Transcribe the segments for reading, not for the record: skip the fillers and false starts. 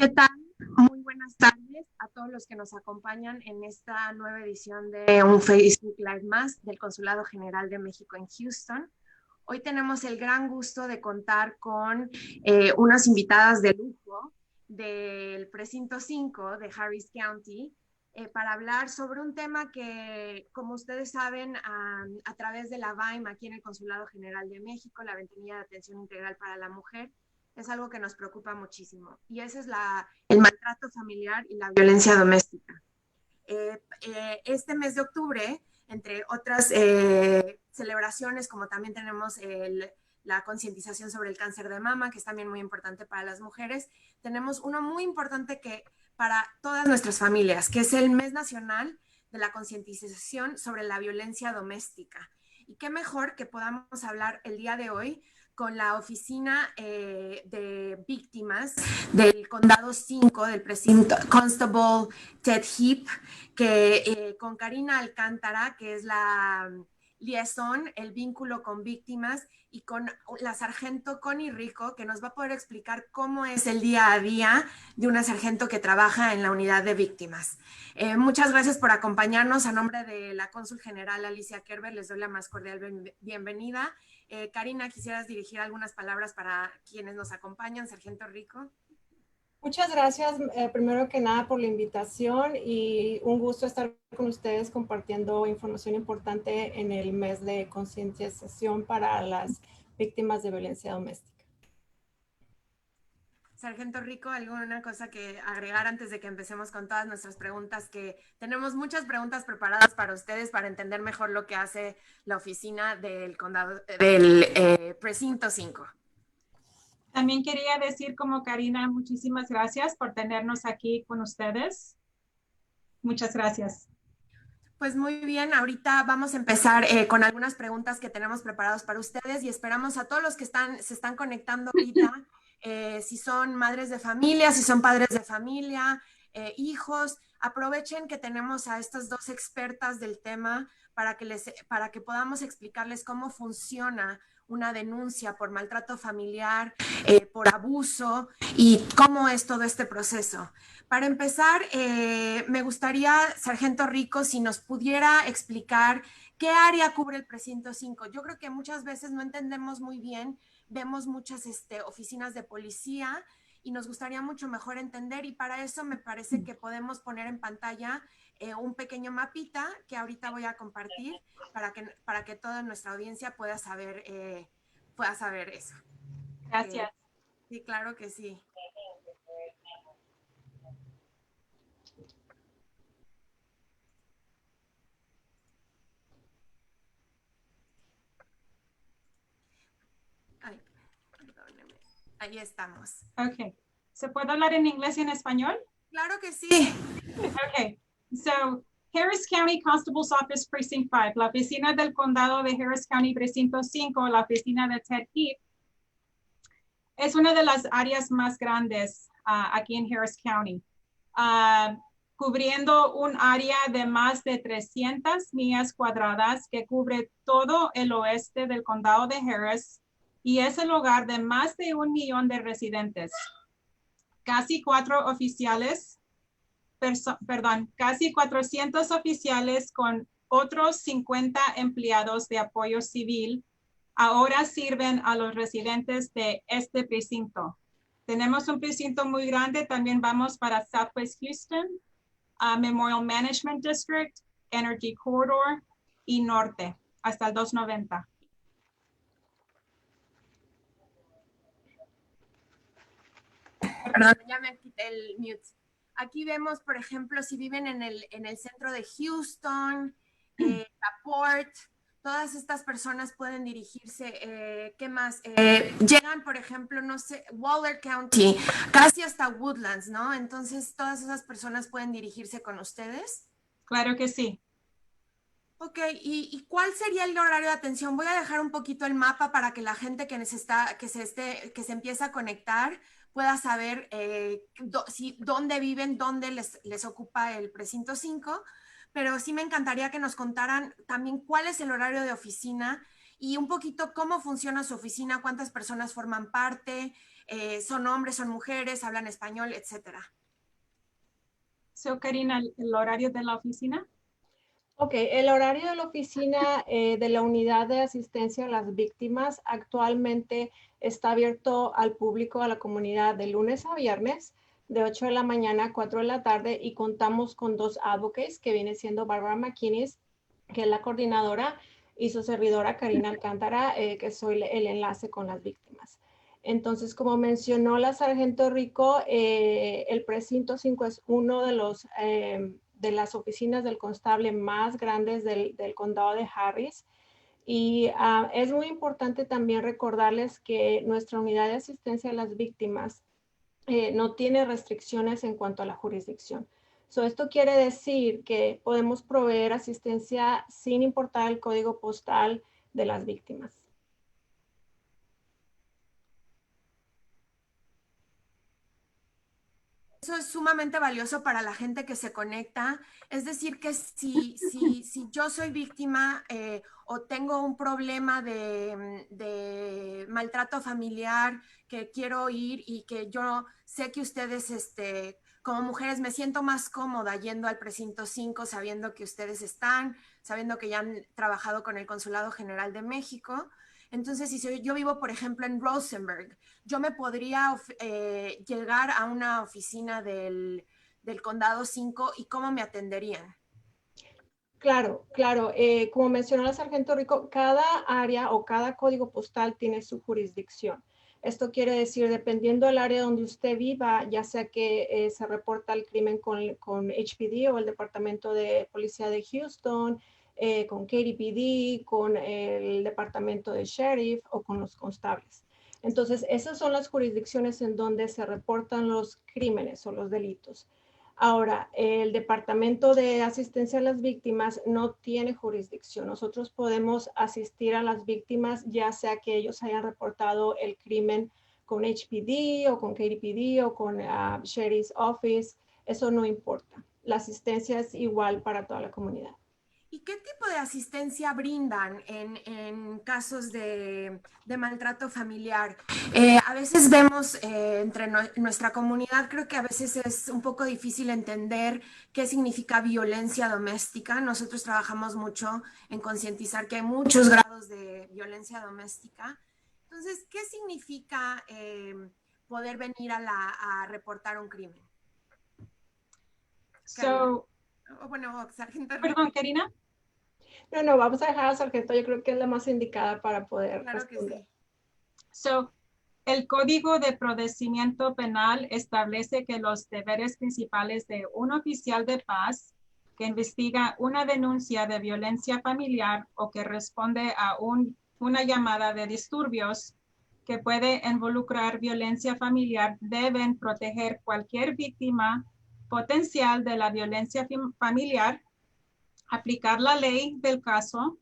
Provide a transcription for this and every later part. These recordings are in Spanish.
¿Qué tal? Muy buenas tardes a todos los que nos acompañan en esta nueva edición de un Facebook Live más del Consulado General de México en Houston. Hoy tenemos el gran gusto de contar con unas invitadas de lujo del Precinto 5 de Harris County para hablar sobre un tema que, como ustedes saben, a través de la VAIM aquí en el Consulado General de México, la Ventanilla de Atención Integral para la Mujer, es algo que nos preocupa muchísimo. Y ese es el maltrato familiar y la violencia doméstica. Este mes de octubre, entre otras celebraciones, como también tenemos la concientización sobre el cáncer de mama, que es también muy importante para las mujeres, tenemos uno muy importante que para todas nuestras familias, que es el mes nacional de la concientización sobre la violencia doméstica. Y qué mejor que podamos hablar el día de hoy con la oficina de víctimas del Condado 5 del precinto Constable Ted Heap, que con Karina Alcántara, que es la liaison, el vínculo con víctimas, y con la sargento Connie Rico, que nos va a poder explicar cómo es el día a día de una sargento que trabaja en la unidad de víctimas. Muchas gracias por acompañarnos. A nombre de la cónsul general Alicia Kerber, les doy la más cordial bienvenida. Karina, ¿quisieras dirigir algunas palabras para quienes nos acompañan? Sargento Rico. Muchas gracias, primero que nada, por la invitación y un gusto estar con ustedes compartiendo información importante en el mes de concientización para las víctimas de violencia doméstica. Sargento Rico, ¿alguna cosa que agregar antes de que empecemos con todas nuestras preguntas? Que tenemos muchas preguntas preparadas para ustedes para entender mejor lo que hace la oficina del condado del precinto 5. También quería decir, como Karina, muchísimas gracias por tenernos aquí con ustedes. Muchas gracias. Pues muy bien, ahorita vamos a empezar con algunas preguntas que tenemos preparadas para ustedes y esperamos a todos los que se están conectando ahorita, si son madres de familia, si son padres de familia, hijos, aprovechen que tenemos a estas dos expertas del tema para que podamos explicarles cómo funciona una denuncia por maltrato familiar, por abuso y cómo es todo este proceso. Para empezar, me gustaría, Sargento Rico, si nos pudiera explicar qué área cubre el precinto 5. Yo creo que muchas veces no entendemos muy bien, vemos muchas oficinas de policía y nos gustaría mucho mejor entender, y para eso me parece que podemos poner en pantalla un pequeño mapita que ahorita voy a compartir para que toda nuestra audiencia pueda saber eso. Gracias. Sí, claro que sí. Ay, perdóneme. Ahí estamos. Ok. ¿Se puede hablar en inglés y en español? Claro que sí. Ok. So, Harris County Constable's Office Precinct 5, la oficina del condado de Harris County Precinto 5, la oficina de Ted Heap, es una de las áreas más grandes aquí en Harris County, cubriendo un área de más de 300 millas cuadradas que cubre todo el oeste del condado de Harris y es el hogar de más de 1 millón de residentes. Casi 400 oficiales con otros 50 empleados de apoyo civil ahora sirven a los residentes de este precinto. Tenemos un precinto muy grande, también vamos para Southwest Houston, Memorial Management District, Energy Corridor y Norte, hasta el 290. Perdón, ya me quité el mute. Aquí vemos, por ejemplo, si viven en el centro de Houston, Laporte, todas estas personas pueden dirigirse, ¿qué más? Llegan, por ejemplo, no sé, Waller County, casi hasta Woodlands, ¿no? Entonces, todas esas personas pueden dirigirse con ustedes. Claro que sí. Ok, ¿y cuál sería el horario de atención? Voy a dejar un poquito el mapa para que la gente que se empieza a conectar pueda saber dónde viven, dónde les ocupa el precinto 5, pero sí me encantaría que nos contaran también cuál es el horario de oficina y un poquito cómo funciona su oficina, cuántas personas forman parte, son hombres, son mujeres, hablan español, etcétera. So, Karina, ¿el horario de la oficina? Ok, el horario de la oficina de la Unidad de Asistencia a las Víctimas actualmente está abierto al público, a la comunidad, de lunes a viernes, de 8 de la mañana a 4 de la tarde, y contamos con 2 advocates, que viene siendo Barbara McKinnis, que es la coordinadora, y su servidora Karina Alcántara, que soy el enlace con las víctimas. Entonces, como mencionó la sargento Rico, el precinto 5 es uno de los de las oficinas del constable más grandes del condado de Harris. Y es muy importante también recordarles que nuestra unidad de asistencia a las víctimas no tiene restricciones en cuanto a la jurisdicción. Esto quiere decir que podemos proveer asistencia sin importar el código postal de las víctimas. Eso es sumamente valioso para la gente que se conecta. Es decir, que si yo soy víctima o tengo un problema de maltrato familiar, que quiero ir y que yo sé que ustedes, como mujeres, me siento más cómoda yendo al precinto 5, sabiendo que ustedes están, sabiendo que ya han trabajado con el Consulado General de México. Entonces, si yo vivo, por ejemplo, en Rosenberg, yo me podría llegar a una oficina del condado 5 y cómo me atenderían. Claro, claro. Como mencionó la sargento Rico, cada área o cada código postal tiene su jurisdicción. Esto quiere decir, dependiendo del área donde usted viva, ya sea que se reporta el crimen con HPD o el Departamento de Policía de Houston, con KDPD, con el Departamento de Sheriff o con los constables. Entonces, esas son las jurisdicciones en donde se reportan los crímenes o los delitos. Ahora, el Departamento de Asistencia a las Víctimas no tiene jurisdicción. Nosotros podemos asistir a las víctimas, ya sea que ellos hayan reportado el crimen con HPD o con KDPD o con Sheriff's Office. Eso no importa. La asistencia es igual para toda la comunidad. ¿Y qué tipo de asistencia brindan en casos de maltrato familiar? A veces vemos entre nuestra comunidad, creo que a veces es un poco difícil entender qué significa violencia doméstica. Nosotros trabajamos mucho en concientizar que hay muchos grados de violencia doméstica. Entonces, ¿qué significa poder venir a reportar un crimen? Bueno, sargento. Perdón, Karina. No, vamos a dejar a la sargento. Yo creo que es la más indicada para poder responder. Claro que sí. El Código de Procedimiento Penal establece que los deberes principales de un oficial de paz que investiga una denuncia de violencia familiar o que responde a una llamada de disturbios que puede involucrar violencia familiar deben proteger cualquier víctima potencial de la violencia familiar, aplicar la ley del caso,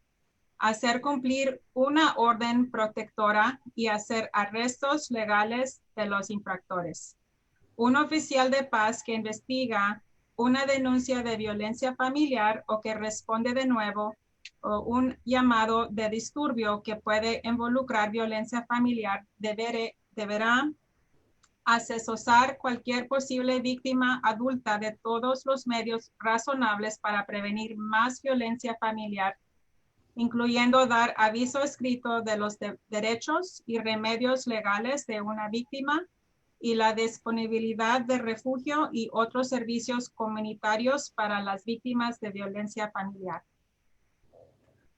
hacer cumplir una orden protectora y hacer arrestos legales de los infractores. Un oficial de paz que investiga una denuncia de violencia familiar o que responde de nuevo o un llamado de disturbio que puede involucrar violencia familiar deberá asesorar cualquier posible víctima adulta de todos los medios razonables para prevenir más violencia familiar, incluyendo dar aviso escrito de los derechos y remedios legales de una víctima y la disponibilidad de refugio y otros servicios comunitarios para las víctimas de violencia familiar.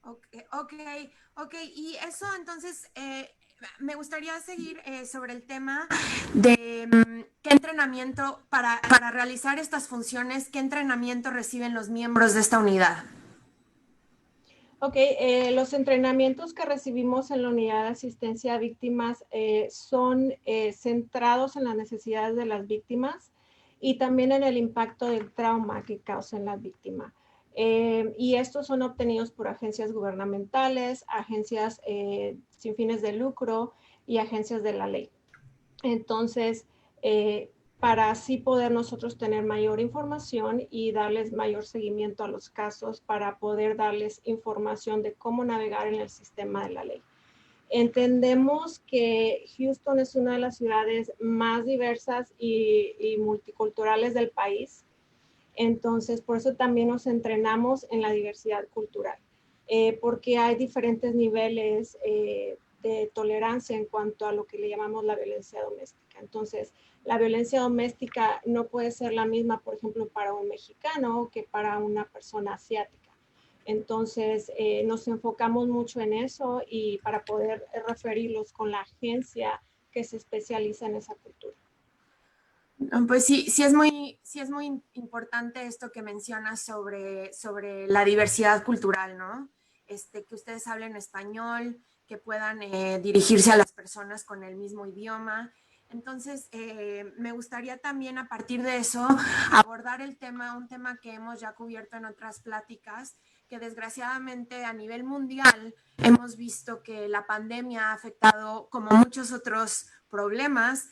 Ok. Y eso entonces, me gustaría seguir sobre el tema de qué entrenamiento para realizar estas funciones, qué entrenamiento reciben los miembros de esta unidad. Ok, los entrenamientos que recibimos en la unidad de asistencia a víctimas son centrados en las necesidades de las víctimas y también en el impacto del trauma que causa en la víctima. Y estos son obtenidos por agencias gubernamentales, agencias sin fines de lucro y agencias de la ley. Entonces, para así poder nosotros tener mayor información y darles mayor seguimiento a los casos para poder darles información de cómo navegar en el sistema de la ley. Entendemos que Houston es una de las ciudades más diversas y multiculturales del país. Entonces, por eso también nos entrenamos en la diversidad cultural, porque hay diferentes niveles de tolerancia en cuanto a lo que le llamamos la violencia doméstica. Entonces, la violencia doméstica no puede ser la misma, por ejemplo, para un mexicano que para una persona asiática. Entonces, nos enfocamos mucho en eso y para poder referirlos con la agencia que se especializa en esa cultura. Pues sí, sí es muy importante esto que mencionas sobre la diversidad cultural, ¿no? Que ustedes hablen español, que puedan dirigirse a las personas con el mismo idioma. Entonces, me gustaría también a partir de eso abordar un tema que hemos ya cubierto en otras pláticas, que desgraciadamente a nivel mundial hemos visto que la pandemia ha afectado, como muchos otros problemas,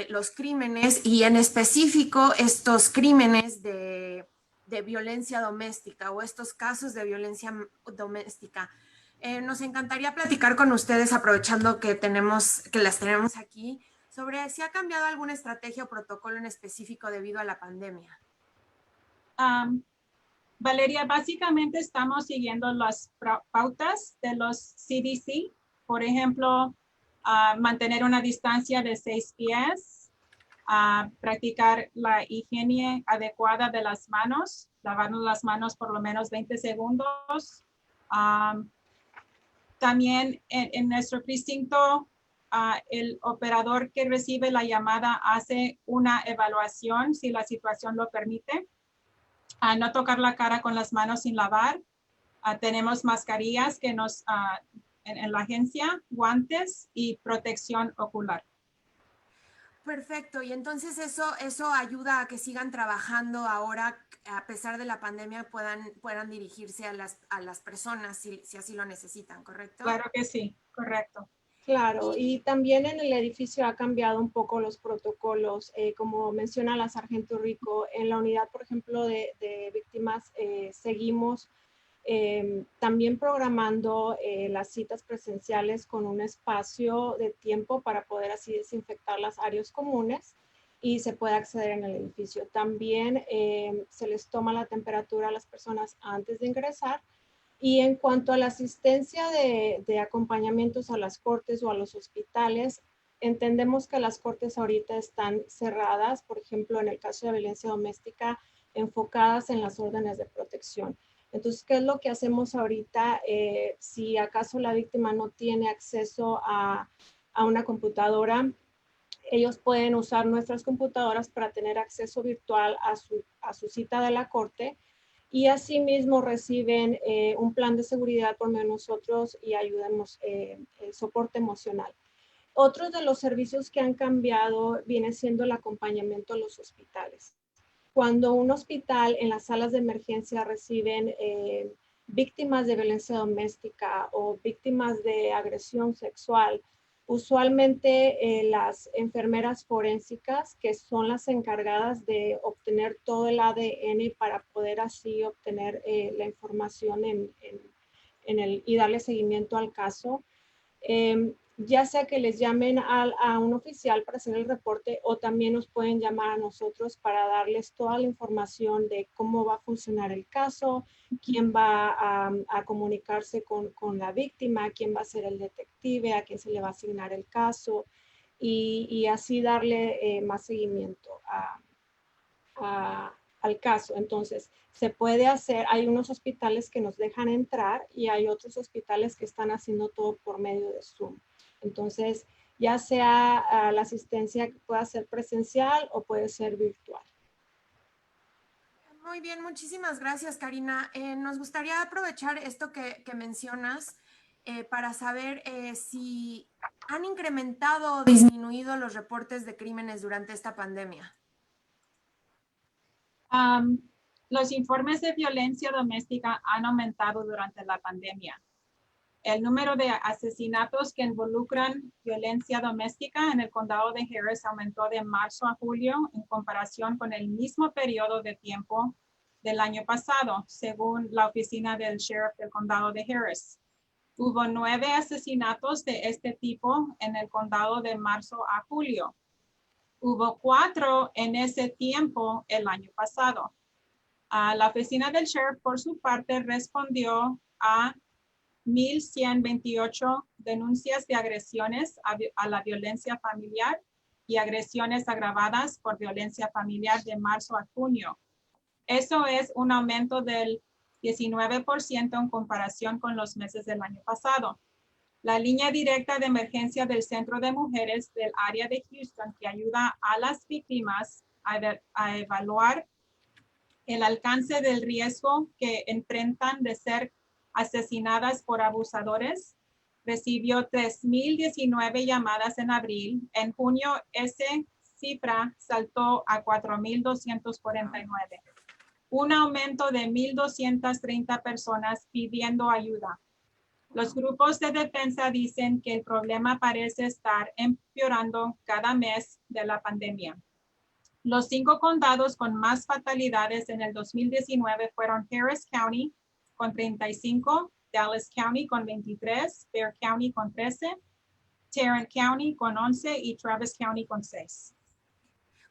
los crímenes y en específico estos crímenes de violencia doméstica o estos casos de violencia doméstica. Nos encantaría platicar con ustedes, aprovechando que las tenemos aquí, sobre si ha cambiado alguna estrategia o protocolo en específico debido a la pandemia. Valeria, básicamente estamos siguiendo las pautas de los CDC. Por ejemplo, mantener una distancia de 6 pies, practicar la higiene adecuada de las manos, lavarnos las manos por lo menos 20 segundos. También en nuestro precinto, el operador que recibe la llamada hace una evaluación si la situación lo permite. No tocar la cara con las manos sin lavar. Tenemos mascarillas que en la agencia, guantes y protección ocular. Perfecto, y entonces eso ayuda a que sigan trabajando ahora, a pesar de la pandemia, puedan dirigirse a las personas si así lo necesitan, ¿correcto? Claro que sí, correcto. Claro, y también en el edificio ha cambiado un poco los protocolos, como menciona la Sargento Rico, en la unidad, por ejemplo, de víctimas, seguimos también programando las citas presenciales con un espacio de tiempo para poder así desinfectar las áreas comunes y se puede acceder en el edificio. También se les toma la temperatura a las personas antes de ingresar. Y en cuanto a la asistencia de acompañamientos a las cortes o a los hospitales, entendemos que las cortes ahorita están cerradas, por ejemplo, en el caso de violencia doméstica, enfocadas en las órdenes de protección. Entonces, ¿qué es lo que hacemos ahorita? Si acaso la víctima no tiene acceso a una computadora, ellos pueden usar nuestras computadoras para tener acceso virtual a su cita de la corte y asimismo reciben un plan de seguridad por medio de nosotros y ayudamos el soporte emocional. Otros de los servicios que han cambiado viene siendo el acompañamiento a los hospitales. Cuando un hospital en las salas de emergencia reciben víctimas de violencia doméstica o víctimas de agresión sexual, usualmente las enfermeras forensicas, que son las encargadas de obtener todo el ADN para poder así obtener la información y darle seguimiento al caso, ya sea que les llamen a un oficial para hacer el reporte o también nos pueden llamar a nosotros para darles toda la información de cómo va a funcionar el caso, quién va a comunicarse con la víctima, quién va a ser el detective, a quién se le va a asignar el caso y así darle más seguimiento al caso. Entonces, se puede hacer, hay unos hospitales que nos dejan entrar y hay otros hospitales que están haciendo todo por medio de Zoom. Entonces, ya sea la asistencia que pueda ser presencial o puede ser virtual. Muy bien, muchísimas gracias, Karina. Nos gustaría aprovechar esto que mencionas para saber si han incrementado o disminuido los reportes de crímenes durante esta pandemia. Los informes de violencia doméstica han aumentado durante la pandemia. El número de asesinatos que involucran violencia doméstica en el condado de Harris aumentó de marzo a julio en comparación con el mismo periodo de tiempo del año pasado, según la oficina del sheriff del condado de Harris. Hubo 9 asesinatos de este tipo en el condado de marzo a julio. Hubo 4 en ese tiempo el año pasado. La oficina del sheriff, por su parte, respondió a 1,128 denuncias de agresiones a la violencia familiar y agresiones agravadas por violencia familiar de marzo a junio. Eso es un aumento del 19% en comparación con los meses del año pasado. La línea directa de emergencia del Centro de Mujeres del área de Houston, que ayuda a las víctimas a evaluar el alcance del riesgo que enfrentan de ser asesinadas por abusadores, recibió 3,019 llamadas en abril. En junio, esa cifra saltó a 4,249. Un aumento de 1,230 personas pidiendo ayuda. Los grupos de defensa dicen que el problema parece estar empeorando cada mes de la pandemia. Los 5 condados con más fatalidades en el 2019 fueron Harris County con 35, Dallas County con 23, Bexar County con 13, Tarrant County con 11 y Travis County con 6.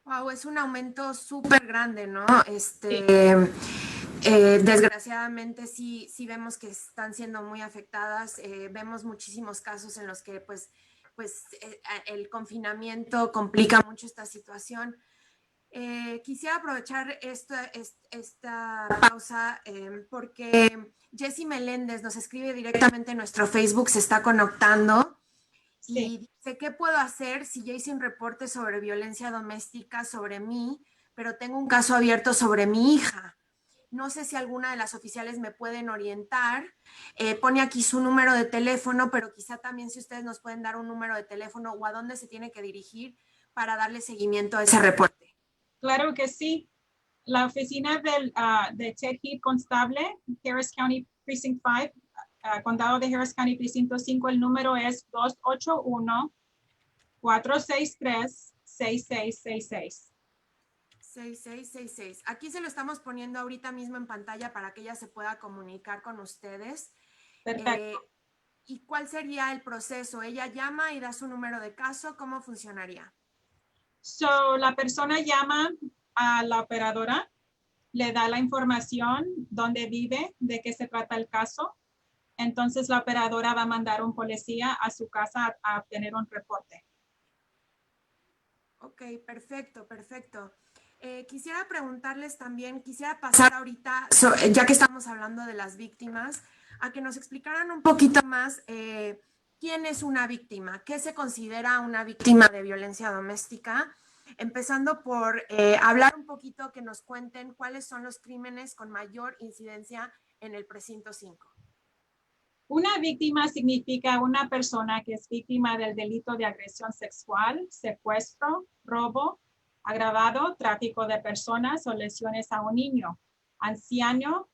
Wow, es un aumento súper grande, ¿no? Desgraciadamente sí vemos que están siendo muy afectadas. Vemos muchísimos casos en los que pues el confinamiento complica mucho esta situación. Quisiera aprovechar esta pausa porque Jessie Meléndez nos escribe directamente en nuestro Facebook, se está conectando. Sí. Y dice, ¿qué puedo hacer si ya hice un reporte sobre violencia doméstica sobre mí, pero tengo un caso abierto sobre mi hija? No sé si alguna de las oficiales me pueden orientar. Pone aquí su número de teléfono, pero quizá también si ustedes nos pueden dar un número de teléfono o a dónde se tiene que dirigir para darle seguimiento a ese reporte. Claro que sí. La oficina de Ted Heath Constable, Harris County Precinct 5, Condado de Harris County Precinto 5, el número es 281-463-6666. 6666. Aquí se lo estamos poniendo ahorita mismo en pantalla para que ella se pueda comunicar con ustedes. Perfecto. ¿Y cuál sería el proceso? Ella llama y da su número de caso. ¿Cómo funcionaría? La persona llama a la operadora, le da la información, dónde vive, de qué se trata el caso. Entonces la operadora va a mandar un policía a su casa a obtener un reporte. Ok, perfecto. Quisiera preguntarles también, quisiera pasar ahorita, ya que estamos hablando de las víctimas, a que nos explicaran un poquito más quién es una víctima, qué se considera una víctima de violencia doméstica, empezando por hablar un poquito, que nos cuenten cuáles son los crímenes con mayor incidencia en el precinto 5. Una víctima significa una persona que es víctima del delito de agresión sexual, secuestro, robo agravado, tráfico de personas o lesiones a un niño, anciano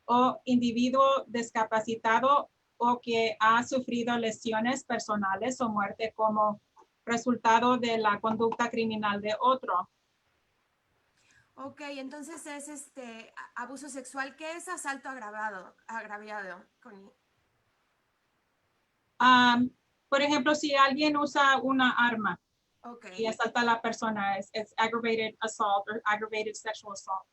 o individuo discapacitado o que ha sufrido lesiones personales o muerte como resultado de la conducta criminal de otro. Ok, entonces es abuso sexual. ¿Qué es asalto agravado, Connie? Por ejemplo, si alguien usa una arma Okay. y asalta a la persona, es aggravated assault o aggravated sexual assault.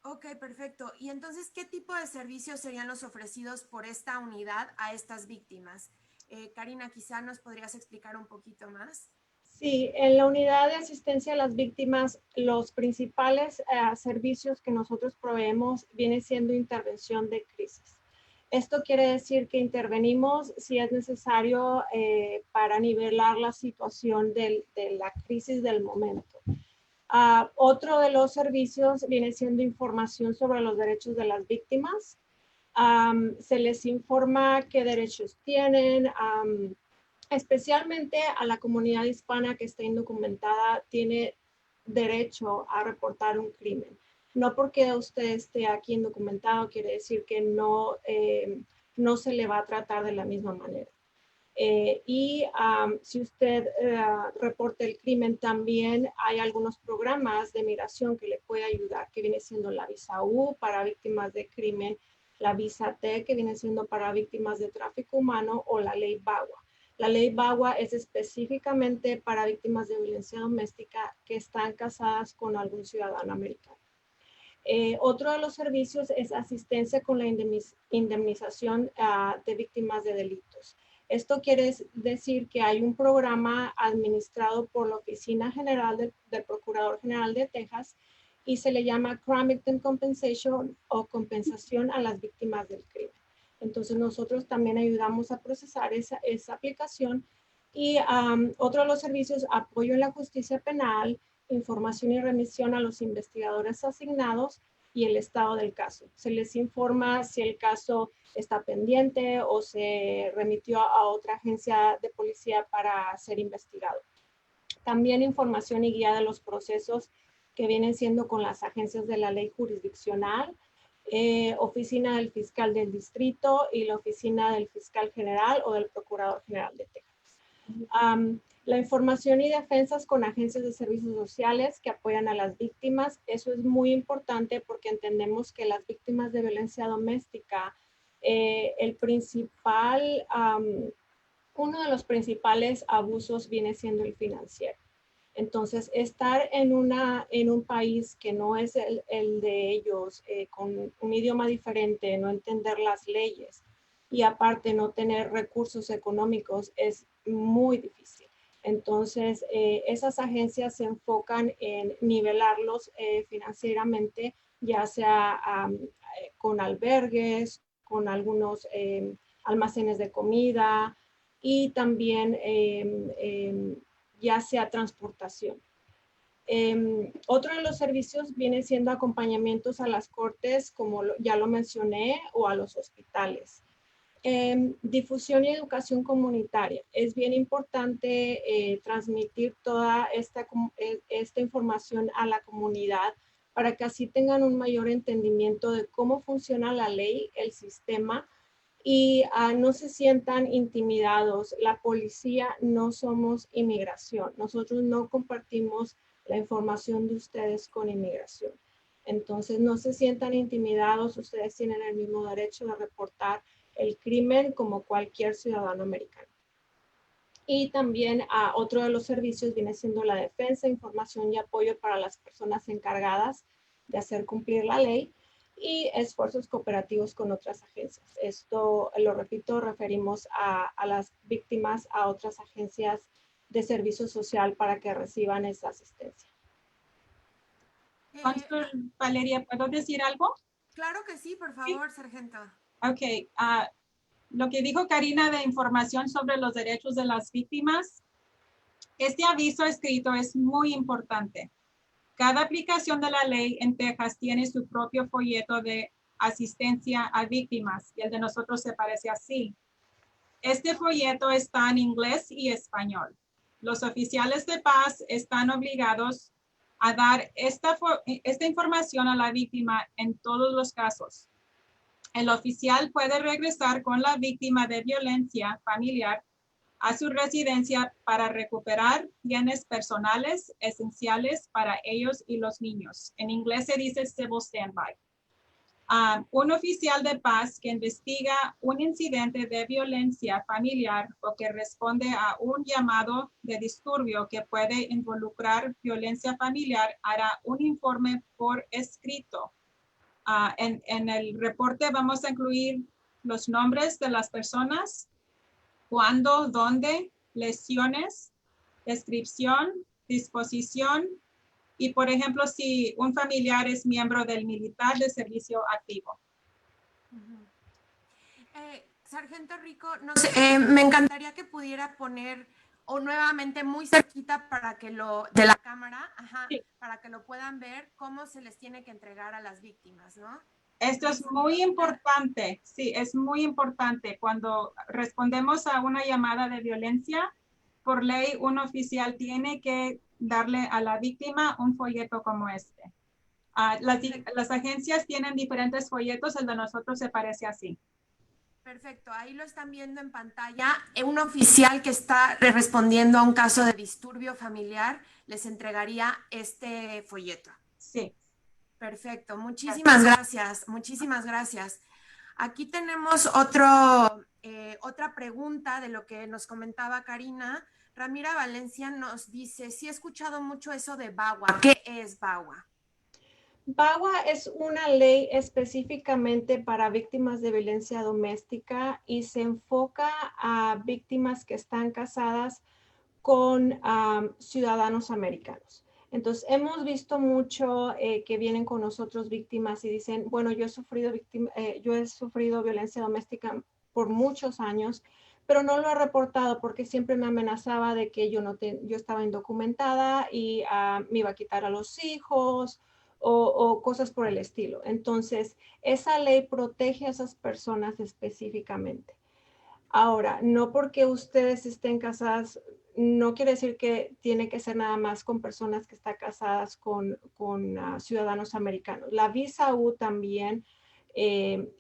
Ok, perfecto. Y entonces, ¿qué tipo de servicios serían los ofrecidos por esta unidad a estas víctimas? Karina, quizá nos podrías explicar un poquito más. Sí, en la unidad de asistencia a las víctimas, los principales servicios que nosotros proveemos viene siendo intervención de crisis. Esto quiere decir que intervenimos si es necesario para nivelar la situación de la crisis del momento. Otro de los servicios viene siendo información sobre los derechos de las víctimas. Se les informa qué derechos tienen, especialmente a la comunidad hispana que está indocumentada, tiene derecho a reportar un crimen. No porque usted esté aquí indocumentado quiere decir que no se le va a tratar de la misma manera. Si usted reporta el crimen, también hay algunos programas de migración que le puede ayudar, que viene siendo la visa U para víctimas de crimen, la visa T, que viene siendo para víctimas de tráfico humano, o la ley BAGUA. La ley BAGUA es específicamente para víctimas de violencia doméstica que están casadas con algún ciudadano americano. Otro de los servicios es asistencia con la indemnización de víctimas de delitos. Esto quiere decir que hay un programa administrado por la Oficina General del Procurador General de Texas y se le llama Crime Victim Compensation o compensación a las víctimas del crimen. Entonces nosotros también ayudamos a procesar esa aplicación y otro de los servicios, apoyo en la justicia penal, información y remisión a los investigadores asignados y el estado del caso. Se les informa si el caso está pendiente o se remitió a otra agencia de policía para ser investigado. También información y guía de los procesos que vienen siendo con las agencias de la ley jurisdiccional, oficina del fiscal del distrito y la oficina del fiscal general o del procurador general de Texas. La información y defensas con agencias de servicios sociales que apoyan a las víctimas. Eso es muy importante porque entendemos que las víctimas de violencia doméstica, uno de los principales abusos viene siendo el financiero. Entonces, estar en un país que no es el de ellos, con un idioma diferente, no entender las leyes y aparte no tener recursos económicos es muy difícil. Entonces, esas agencias se enfocan en nivelarlos financieramente, ya sea con albergues, con algunos almacenes de comida y también ya sea transportación. Otro de los servicios viene siendo acompañamientos a las cortes, como ya lo mencioné, o a los hospitales. Difusión y educación comunitaria. Es bien importante transmitir toda esta información a la comunidad para que así tengan un mayor entendimiento de cómo funciona la ley, el sistema, y no se sientan intimidados. La policía no somos inmigración. Nosotros no compartimos la información de ustedes con inmigración. Entonces, no se sientan intimidados. Ustedes tienen el mismo derecho de reportar el crimen como cualquier ciudadano americano. Y también otro de los servicios viene siendo la defensa, información y apoyo para las personas encargadas de hacer cumplir la ley y esfuerzos cooperativos con otras agencias. Esto, lo repito, referimos a las víctimas a otras agencias de servicio social para que reciban esa asistencia. Cónsul Valeria, ¿puedo decir algo? Claro que sí, por favor, sí. Sargento. Ok, lo que dijo Karina de información sobre los derechos de las víctimas, este aviso escrito es muy importante. Cada aplicación de la ley en Texas tiene su propio folleto de asistencia a víctimas y el de nosotros se parece así. Este folleto está en inglés y español. Los oficiales de paz están obligados a dar esta información a la víctima en todos los casos. El oficial puede regresar con la víctima de violencia familiar a su residencia para recuperar bienes personales esenciales para ellos y los niños. En inglés se dice civil standby. Un oficial de paz que investiga un incidente de violencia familiar o que responde a un llamado de disturbio que puede involucrar violencia familiar hará un informe por escrito. En el reporte vamos a incluir los nombres de las personas, cuándo, dónde, lesiones, descripción, disposición y, por ejemplo, si un familiar es miembro del militar de servicio activo. Sargento Rico, no sé, me encantaría que pudiera poner o nuevamente muy cerquita para que de la cámara, sí, para que lo puedan ver cómo se les tiene que entregar a las víctimas, ¿no? Esto es muy importante, sí, es muy importante. Cuando respondemos a una llamada de violencia, por ley, un oficial tiene que darle a la víctima un folleto como este. Las agencias tienen diferentes folletos, el de nosotros se parece así. Perfecto, ahí lo están viendo en pantalla. Un oficial que está respondiendo a un caso de disturbio familiar les entregaría este folleto. Sí. Perfecto, muchísimas gracias, muchísimas gracias. Aquí tenemos otra pregunta de lo que nos comentaba Karina. Ramira Valencia nos dice, sí he escuchado mucho eso de VAWA. ¿Qué es VAWA? VAWA es una ley específicamente para víctimas de violencia doméstica y se enfoca a víctimas que están casadas con ciudadanos americanos. Entonces, hemos visto mucho que vienen con nosotros víctimas y dicen, bueno, yo he sufrido violencia doméstica por muchos años, pero no lo he reportado porque siempre me amenazaba de que yo estaba indocumentada y me iba a quitar a los hijos o cosas por el estilo. Entonces, esa ley protege a esas personas específicamente. Ahora, no porque ustedes estén casadas, no quiere decir que tiene que ser nada más con personas que están casadas con ciudadanos americanos. La visa U también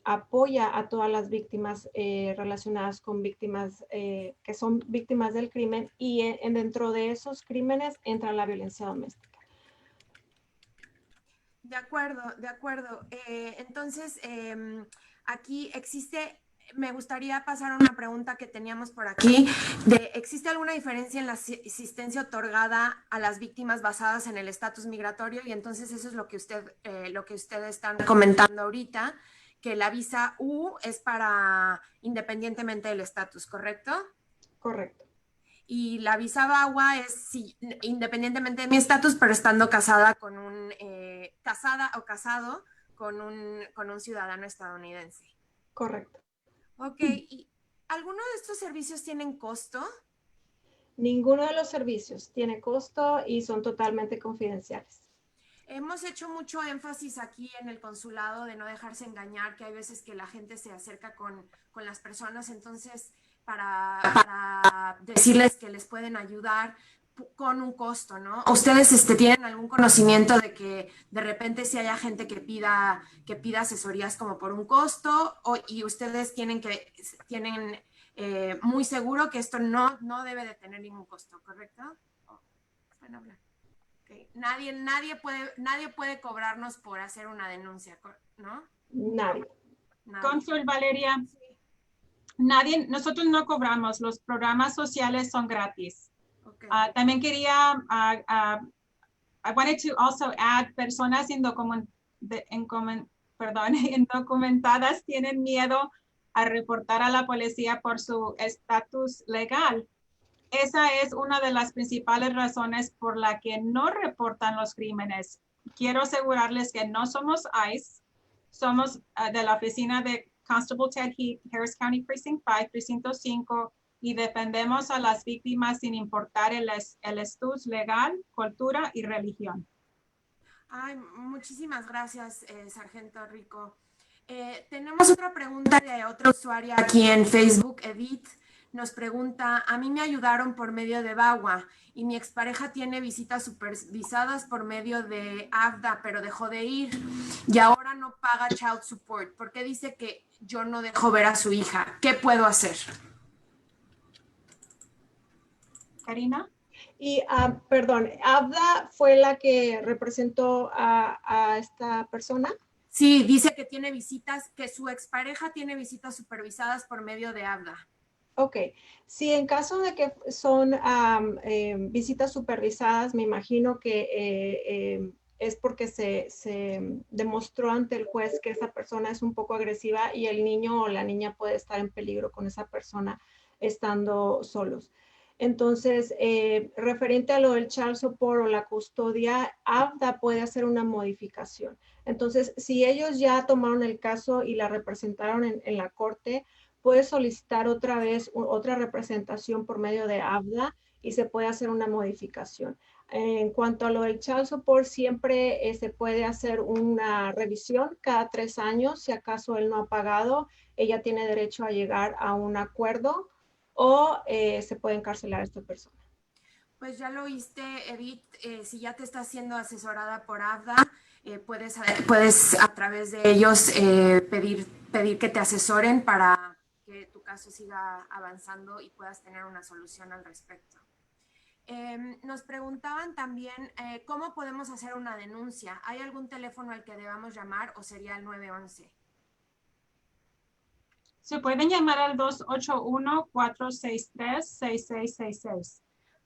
apoya a todas las víctimas relacionadas con víctimas que son víctimas del crimen y dentro de esos crímenes entra la violencia doméstica. De acuerdo, de acuerdo. Entonces, aquí me gustaría pasar a una pregunta que teníamos por aquí, ¿existe alguna diferencia en la asistencia otorgada a las víctimas basadas en el estatus migratorio? Y entonces eso es lo que ustedes están comentando ahorita, que la visa U es para independientemente del estatus, ¿correcto? Correcto. Y la visa VAWA es sí, independientemente de mi estatus, pero estando casada casada o casado con un ciudadano estadounidense. Correcto. Ok, ¿y alguno de estos servicios tienen costo? Ninguno de los servicios tiene costo y son totalmente confidenciales. Hemos hecho mucho énfasis aquí en el consulado de no dejarse engañar, que hay veces que la gente se acerca con las personas, entonces para decirles que les pueden ayudar con un costo, ¿no? ¿Ustedes tienen algún conocimiento de que de repente si haya gente que pida asesorías como por un costo y ustedes tienen muy seguro que esto no debe de tener ningún costo, ¿correcto? Bueno, hablar. Okay. Nadie puede cobrarnos por hacer una denuncia, ¿no? Nadie. Cónsul Valeria, nosotros no cobramos, los programas sociales son gratis. Okay. También quería, I wanted to also add, personas indocumentadas tienen miedo a reportar a la policía por su estatus legal. Esa es una de las principales razones por la que no reportan los crímenes. Quiero asegurarles que no somos ICE, somos de la oficina de Constable Ted Heath, Harris County Precinct 5, Precinto 5, y defendemos a las víctimas sin importar el estatus legal, cultura y religión. Ay, muchísimas gracias, Sargento Rico. Tenemos otra pregunta de otra usuaria aquí en Facebook, Edith. Nos pregunta, a mí me ayudaron por medio de VAWA y mi expareja tiene visitas supervisadas por medio de AFDA, pero dejó de ir y ahora no paga child support porque dice que yo no dejo ver a su hija. ¿Qué puedo hacer? Karina. Y, perdón, ¿AFDA fue la que representó a esta persona? Sí, dice que tiene visitas, que su expareja tiene visitas supervisadas por medio de AFDA. Ok, si en caso de que son visitas supervisadas, me imagino que es porque se demostró ante el juez que esa persona es un poco agresiva y el niño o la niña puede estar en peligro con esa persona estando solos. Entonces, referente a lo del child support o la custodia, AFDA puede hacer una modificación. Entonces, si ellos ya tomaron el caso y la representaron en la corte, puede solicitar otra vez otra representación por medio de AFDA y se puede hacer una modificación. En cuanto a lo del child support, siempre se puede hacer una revisión cada 3 años. Si acaso él no ha pagado, ella tiene derecho a llegar a un acuerdo o se puede encarcelar a esta persona. Pues ya lo oíste, Edith, si ya te estás siendo asesorada por AFDA, puedes a través de ellos pedir que te asesoren para que tu caso siga avanzando y puedas tener una solución al respecto. Nos preguntaban también cómo podemos hacer una denuncia. ¿Hay algún teléfono al que debamos llamar o sería el 911? Se pueden llamar al 281-463-6666.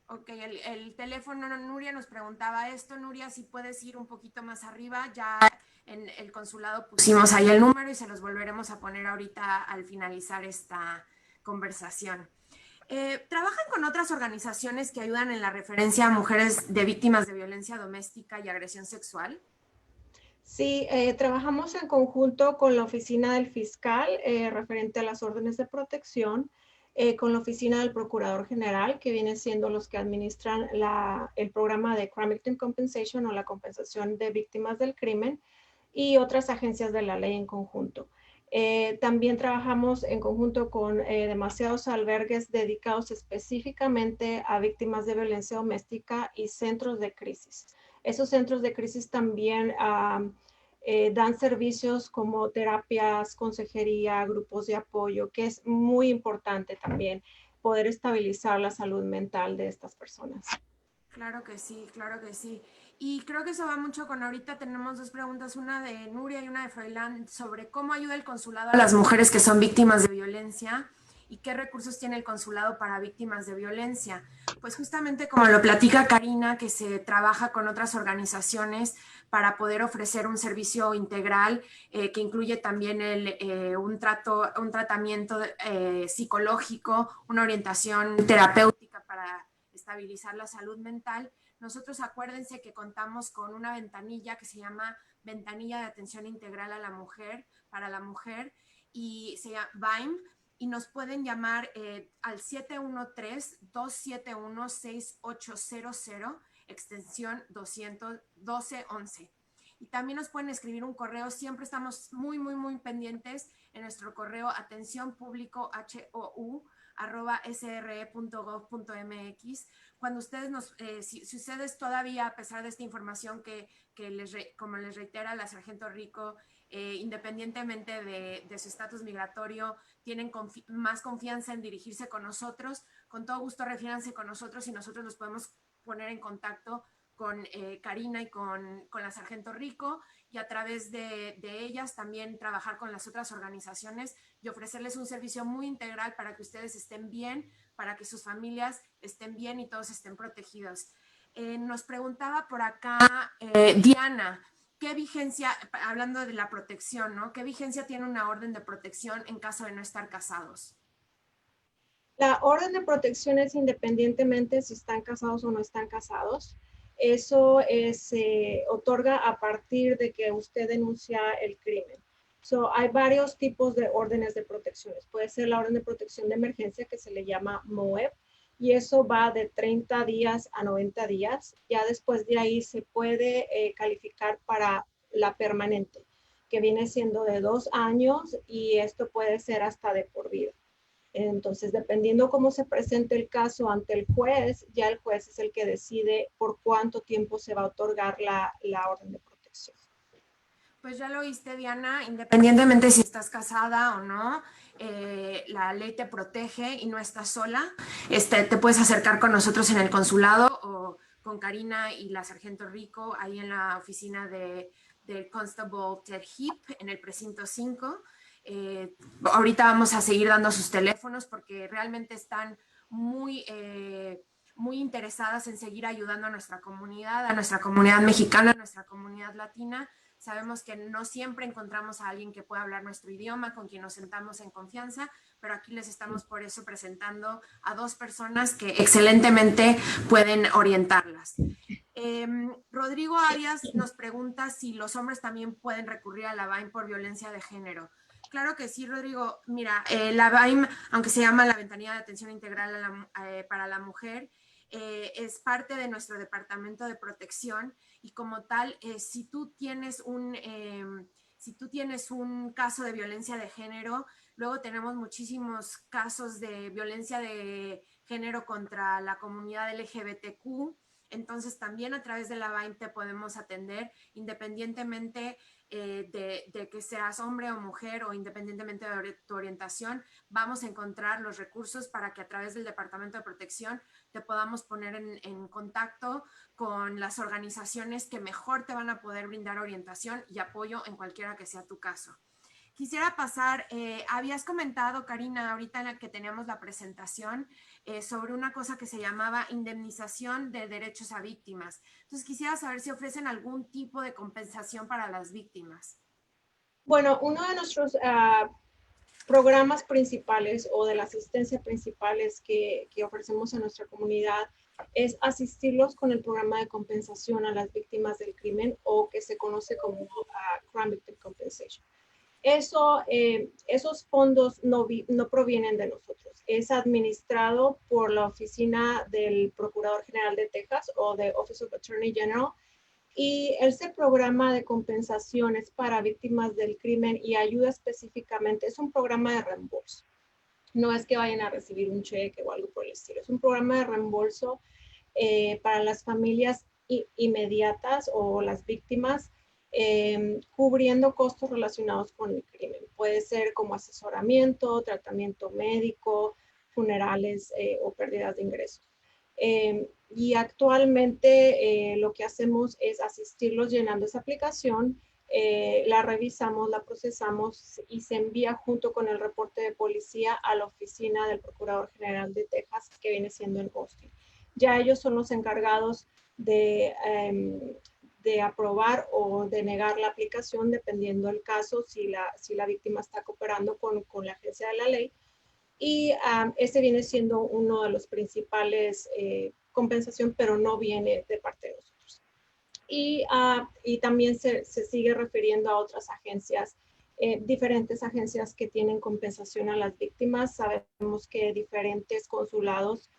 Ok, el teléfono, Nuria nos preguntaba esto. Nuria, si puedes ir un poquito más arriba, ya en el consulado pusimos ahí el número y se los volveremos a poner ahorita al finalizar esta conversación. ¿Trabajan con otras organizaciones que ayudan en la referencia a mujeres de víctimas de violencia doméstica y agresión sexual? Sí, trabajamos en conjunto con la oficina del fiscal referente a las órdenes de protección, con la oficina del procurador general, que viene siendo los que administran el programa de Crime Victim Compensation o la compensación de víctimas del crimen, y otras agencias de la ley en conjunto. También trabajamos en conjunto con demasiados albergues dedicados específicamente a víctimas de violencia doméstica y centros de crisis. Esos centros de crisis también dan servicios como terapias, consejería, grupos de apoyo, que es muy importante también poder estabilizar la salud mental de estas personas. Claro que sí, claro que sí. Y creo que eso va mucho con ahorita tenemos dos preguntas, una de Nuria y una de Froilán, sobre cómo ayuda el consulado a las mujeres que son víctimas de violencia y qué recursos tiene el consulado para víctimas de violencia. Pues justamente como lo platica Karina, que se trabaja con otras organizaciones para poder ofrecer un servicio integral que incluye también un tratamiento psicológico, una orientación terapéutica para estabilizar la salud mental. Nosotros acuérdense que contamos con una ventanilla que se llama Ventanilla de Atención Integral a la Mujer, para la mujer, y se llama VIME, y nos pueden llamar al 713-271-6800, extensión 1211. Y también nos pueden escribir un correo, siempre estamos muy, muy, muy pendientes en nuestro correo atenciónpublico@sre.gov.mx. Cuando ustedes si ustedes todavía, a pesar de esta información que como les reitera la sargento Rico, independientemente de su estatus migratorio, tienen más confianza en dirigirse con nosotros, con todo gusto refiéranse con nosotros y nosotros los podemos poner en contacto con Karina y con la sargento Rico, y a través de ellas también trabajar con las otras organizaciones y ofrecerles un servicio muy integral para que ustedes estén bien, para que sus familias estén bien y todos estén protegidos. Nos preguntaba por acá Diana, ¿qué vigencia, hablando de la protección, ¿no? ¿Qué vigencia tiene una orden de protección en caso de no estar casados? La orden de protección es independientemente si están casados o no están casados. Eso se otorga a partir de que usted denuncia el crimen. Hay varios tipos de órdenes de protección. Puede ser la orden de protección de emergencia, que se le llama MOEP, y eso va de 30 días a 90 días. Ya después de ahí se puede calificar para la permanente, que viene siendo de 2 años, y esto puede ser hasta de por vida. Entonces, dependiendo cómo se presente el caso ante el juez, ya el juez es el que decide por cuánto tiempo se va a otorgar la orden de protección. Pues ya lo oíste, Diana, independientemente si estás casada o no, la ley te protege y no estás sola. Te puedes acercar con nosotros en el consulado o con Karina y la sargento Rico ahí en la oficina del Constable Ted Heap en el precinto 5. Ahorita vamos a seguir dando sus teléfonos porque realmente están muy interesadas en seguir ayudando a nuestra comunidad mexicana, a nuestra comunidad latina. Sabemos que no siempre encontramos a alguien que pueda hablar nuestro idioma, con quien nos sentamos en confianza, pero aquí les estamos por eso presentando a dos personas que excelentemente pueden orientarlas. Rodrigo Arias nos pregunta si los hombres también pueden recurrir a la VIME por violencia de género. Claro que sí, Rodrigo. Mira, la VIME, aunque se llama la Ventanilla de Atención Integral para la Mujer, es parte de nuestro departamento de protección y como tal, si tú tienes un caso de violencia de género, luego tenemos muchísimos casos de violencia de género contra la comunidad LGBTQ, entonces también a través de la VIME te podemos atender independientemente de que seas hombre o mujer o independientemente de tu orientación. Vamos a encontrar los recursos para que a través del Departamento de Protección te podamos poner en contacto con las organizaciones que mejor te van a poder brindar orientación y apoyo en cualquiera que sea tu caso. Quisiera pasar, habías comentado, Karina, ahorita en la que teníamos la presentación, sobre una cosa que se llamaba indemnización de derechos a víctimas. Entonces, quisiera saber si ofrecen algún tipo de compensación para las víctimas. Bueno, uno de nuestros programas principales o de la asistencia principales que ofrecemos a nuestra comunidad es asistirlos con el programa de compensación a las víctimas del crimen, o que se conoce como Crime Victim Compensation. Esos fondos no provienen de nosotros. Es administrado por la oficina del Procurador General de Texas, o de Office of Attorney General, y ese programa de compensaciones para víctimas del crimen y ayuda específicamente, es un programa de reembolso. No es que vayan a recibir un cheque o algo por el estilo. Es un programa de reembolso para las familias inmediatas o las víctimas, cubriendo costos relacionados con el crimen. Puede ser como asesoramiento, tratamiento médico, funerales o pérdidas de ingresos. Y actualmente lo que hacemos es asistirlos llenando esa aplicación, la revisamos, la procesamos y se envía junto con el reporte de policía a la oficina del Procurador General de Texas, que viene siendo en Austin. Ya ellos son los encargados de aprobar o de negar la aplicación, dependiendo del caso, si la víctima está cooperando con la agencia de la ley. Y ese viene siendo uno de los principales compensación, pero no viene de parte de nosotros. Y también se sigue refiriendo a otras agencias, diferentes agencias que tienen compensación a las víctimas. Sabemos que diferentes consulados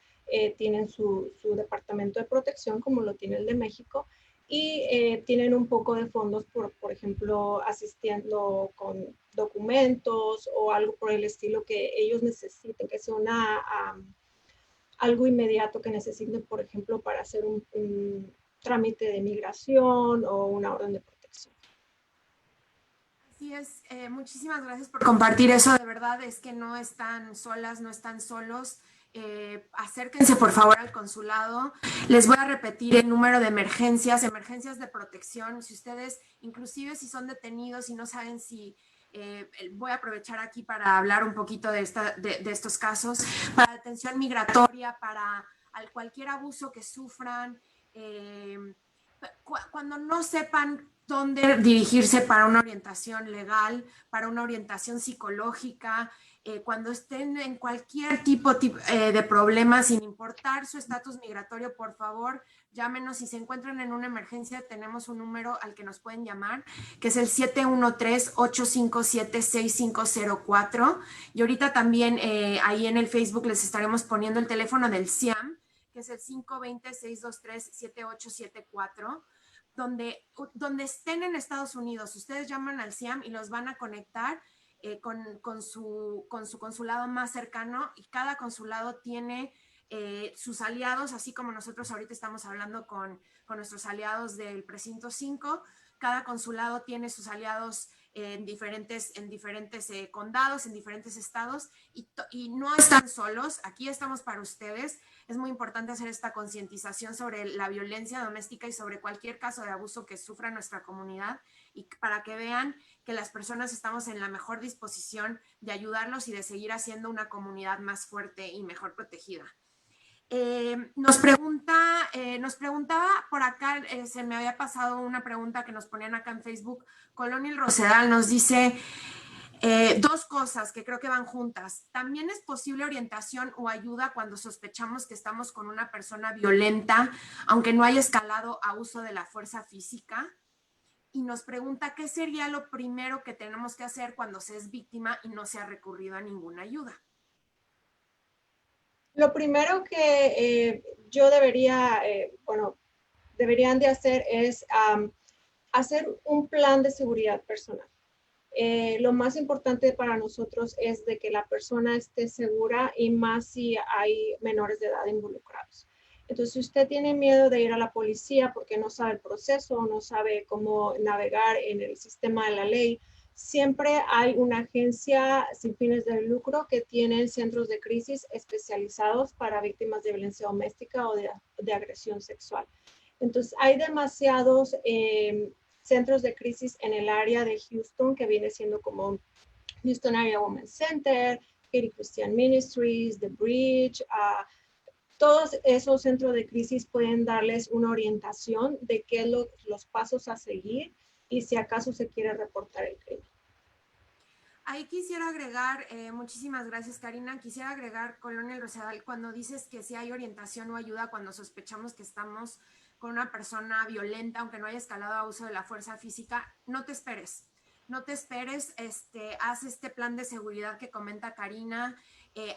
tienen su departamento de protección, como lo tiene el de México, y tienen un poco de fondos, por ejemplo, asistiendo con documentos o algo por el estilo que ellos necesiten, que sea algo inmediato que necesiten, por ejemplo, para hacer un trámite de migración o una orden de protección. Así es, muchísimas gracias por compartir eso. De verdad es que no están solas, no están solos. Acérquense por favor al consulado. Les voy a repetir el número de emergencias de protección. Si ustedes, inclusive si son detenidos y no saben si, voy a aprovechar aquí para hablar un poquito de estos casos, para atención migratoria, para cualquier abuso que sufran, cuando no sepan dónde dirigirse para una orientación legal, para una orientación psicológica, cuando estén en cualquier tipo de problema, sin importar su estatus migratorio, por favor, llámenos. Si se encuentran en una emergencia, tenemos un número al que nos pueden llamar, que es el 713-857-6504. Y ahorita también ahí en el Facebook les estaremos poniendo el teléfono del CIAM, que es el 520-623-7874. Donde estén en Estados Unidos, ustedes llaman al CIAM y los van a conectar con su consulado más cercano, y cada consulado tiene sus aliados, así como nosotros ahorita estamos hablando con nuestros aliados del precinto 5, cada consulado tiene sus aliados en diferentes condados, en diferentes estados, y no están solos. Aquí estamos para ustedes. Es muy importante hacer esta concientización sobre la violencia doméstica y sobre cualquier caso de abuso que sufra nuestra comunidad, y para que vean que las personas estamos en la mejor disposición de ayudarlos y de seguir haciendo una comunidad más fuerte y mejor protegida. Nos preguntaba por acá, se me había pasado una pregunta que nos ponían acá en Facebook. Colonial Rosedal nos dice dos cosas que creo que van juntas. También es posible orientación o ayuda cuando sospechamos que estamos con una persona violenta, aunque no haya escalado a uso de la fuerza física. Y nos pregunta qué sería lo primero que tenemos que hacer cuando se es víctima y no se ha recurrido a ninguna ayuda. Lo primero que deberían de hacer es hacer un plan de seguridad personal. Lo más importante para nosotros es de que la persona esté segura, y más si hay menores de edad involucrados. Entonces, si usted tiene miedo de ir a la policía porque no sabe el proceso, no sabe cómo navegar en el sistema de la ley, siempre hay una agencia sin fines de lucro que tiene centros de crisis especializados para víctimas de violencia doméstica o de agresión sexual. Entonces, hay demasiados centros de crisis en el área de Houston, que viene siendo como Houston Area Women's Center, Katy Christian Ministries, The Bridge, todos esos centros de crisis pueden darles una orientación de qué es los pasos a seguir y si acaso se quiere reportar el crimen. Ahí quisiera agregar, muchísimas gracias Karina, quisiera agregar, Colonel Rosedal, cuando dices que si hay orientación o ayuda cuando sospechamos que estamos con una persona violenta, aunque no haya escalado a uso de la fuerza física, no te esperes. No te esperes, haz este plan de seguridad que comenta Karina,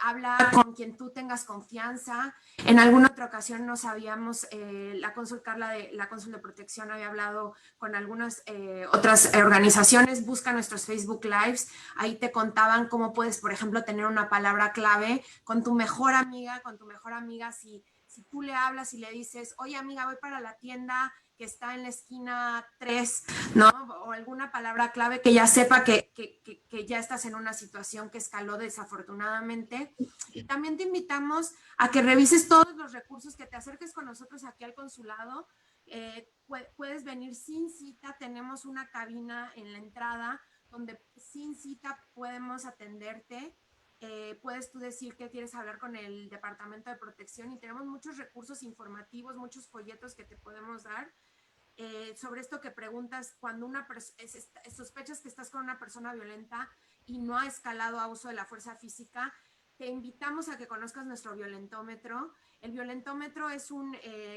habla con quien tú tengas confianza. En alguna otra ocasión nos habíamos, la cónsul Carla de la cónsul de protección había hablado con algunas otras organizaciones, busca nuestros Facebook Lives, ahí te contaban cómo puedes, por ejemplo, tener una palabra clave con tu mejor amiga, si tú le hablas y le dices, oye amiga, voy para la tienda que está en la esquina 3, ¿no? O alguna palabra clave que ya sepa que ya estás en una situación que escaló desafortunadamente. Y también te invitamos a que revises todos los recursos, que te acerques con nosotros aquí al consulado. Puedes venir sin cita, tenemos una cabina en la entrada donde sin cita podemos atenderte. Puedes tú decir que quieres hablar con el Departamento de Protección y tenemos muchos recursos informativos, muchos folletos que te podemos dar. Sobre esto que preguntas, cuando sospechas que estás con una persona violenta y no ha escalado a uso de la fuerza física, te invitamos a que conozcas nuestro violentómetro. El violentómetro es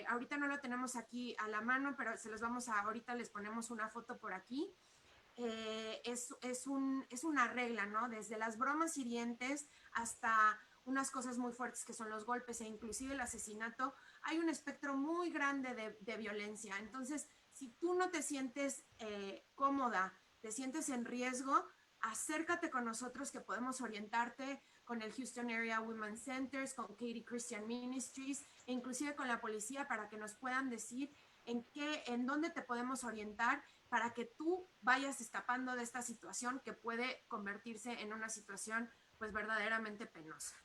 ahorita no lo tenemos aquí a la mano, pero ahorita les ponemos una foto por aquí. Es una regla, ¿no? Desde las bromas hirientes hasta unas cosas muy fuertes que son los golpes e inclusive el asesinato, hay un espectro muy grande de violencia. Entonces, si tú no te sientes cómoda, te sientes en riesgo, acércate con nosotros que podemos orientarte con el Houston Area Women's Centers, con Katy Christian Ministries e inclusive con la policía para que nos puedan decir en dónde te podemos orientar para que tú vayas escapando de esta situación que puede convertirse en una situación pues verdaderamente penosa.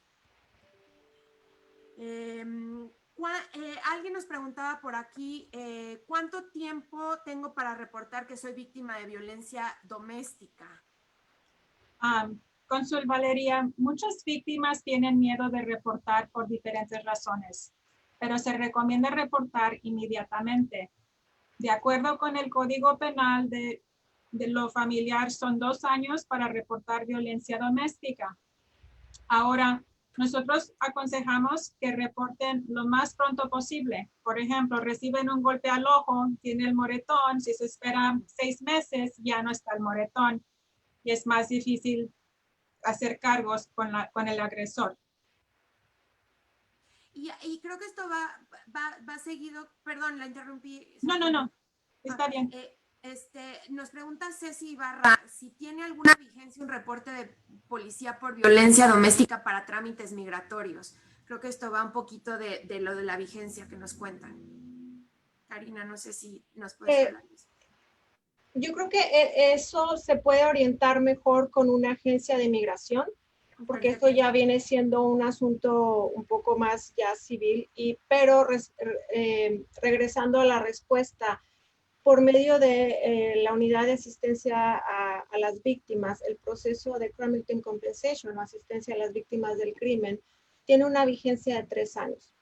Alguien nos preguntaba por aquí, ¿cuánto tiempo tengo para reportar que soy víctima de violencia doméstica? Cónsul Valeria, muchas víctimas tienen miedo de reportar por diferentes razones, pero se recomienda reportar inmediatamente. De acuerdo con el Código Penal de lo familiar, son 2 años para reportar violencia doméstica. Ahora, nosotros aconsejamos que reporten lo más pronto posible. Por ejemplo, reciben un golpe al ojo, tiene el moretón, si se espera 6 meses, ya no está el moretón y es más difícil hacer cargos con el agresor. Y creo que esto va seguido, perdón, la interrumpí. No, está bien. Nos pregunta Ceci Ibarra si tiene alguna vigencia un reporte de policía por violencia doméstica para trámites migratorios. Creo que esto va un poquito de lo de la vigencia que nos cuentan. Karina, no sé si nos puedes hablar de eso. Yo creo que eso se puede orientar mejor con una agencia de migración, porque esto ya viene siendo un asunto un poco más ya civil, pero regresando a la respuesta, por medio de la unidad de asistencia a las víctimas, el proceso de Crime Victim Compensation o asistencia a las víctimas del crimen, tiene una vigencia de 3 años.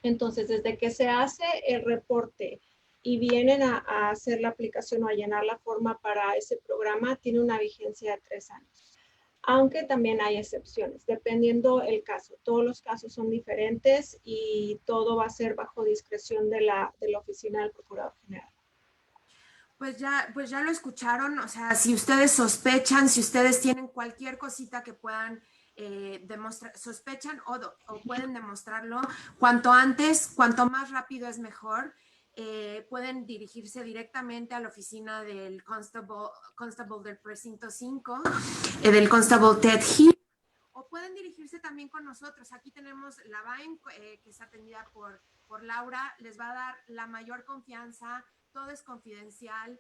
Entonces, desde que se hace el reporte y vienen a hacer la aplicación o a llenar la forma para ese programa, tiene una vigencia de 3 años. Aunque también hay excepciones, dependiendo el caso. Todos los casos son diferentes y todo va a ser bajo discreción de la oficina del Procurador General. Pues ya lo escucharon, o sea, si ustedes sospechan, si ustedes tienen cualquier cosita que puedan demostrar, sospechan o pueden demostrarlo, cuanto antes, cuanto más rápido es mejor. Pueden dirigirse directamente a la oficina del constable del precinto 5, del constable Ted Heath, o pueden dirigirse también con nosotros. Aquí tenemos la VAIM, que es atendida por Laura, les va a dar la mayor confianza, todo es confidencial.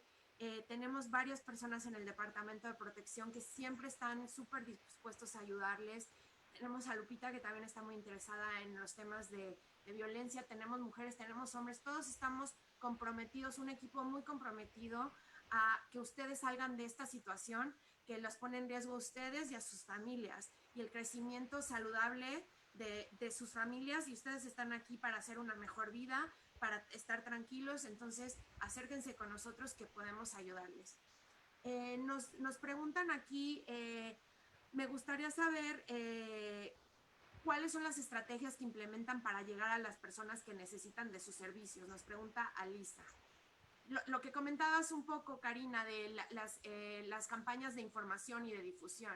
Tenemos varias personas en el Departamento de Protección que siempre están súper dispuestos a ayudarles. Tenemos a Lupita, que también está muy interesada en los temas de violencia. Tenemos mujeres, tenemos hombres, todos estamos comprometidos, un equipo muy comprometido a que ustedes salgan de esta situación, que los pone en riesgo a ustedes y a sus familias, y el crecimiento saludable de sus familias, y ustedes están aquí para hacer una mejor vida, para estar tranquilos. Entonces acérquense con nosotros que podemos ayudarles. Nos preguntan aquí, me gustaría saber cuáles son las estrategias que implementan para llegar a las personas que necesitan de sus servicios. Nos pregunta Alisa. Lo que comentabas un poco, Karina, de las campañas de información y de difusión.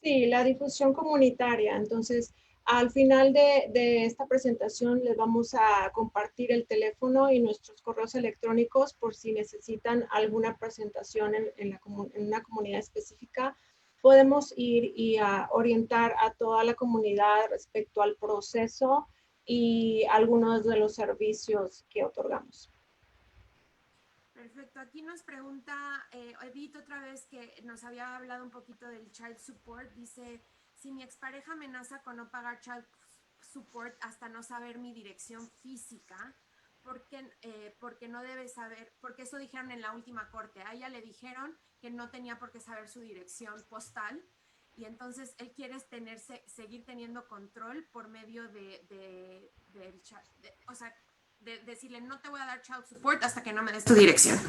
Sí, la difusión comunitaria. Entonces, al final de esta presentación les vamos a compartir el teléfono y nuestros correos electrónicos por si necesitan alguna presentación en una comunidad específica. Podemos ir y orientar a toda la comunidad respecto al proceso y algunos de los servicios que otorgamos. Perfecto. Aquí nos pregunta Edith otra vez, que nos había hablado un poquito del child support. Dice, si mi expareja amenaza con no pagar child support hasta no saber mi dirección física, porque no debe saber, porque eso dijeron en la última corte. A ella le dijeron que no tenía por qué saber su dirección postal, y entonces él quiere seguir teniendo control por medio o sea, de decirle, no te voy a dar child support hasta que no me des tu dirección.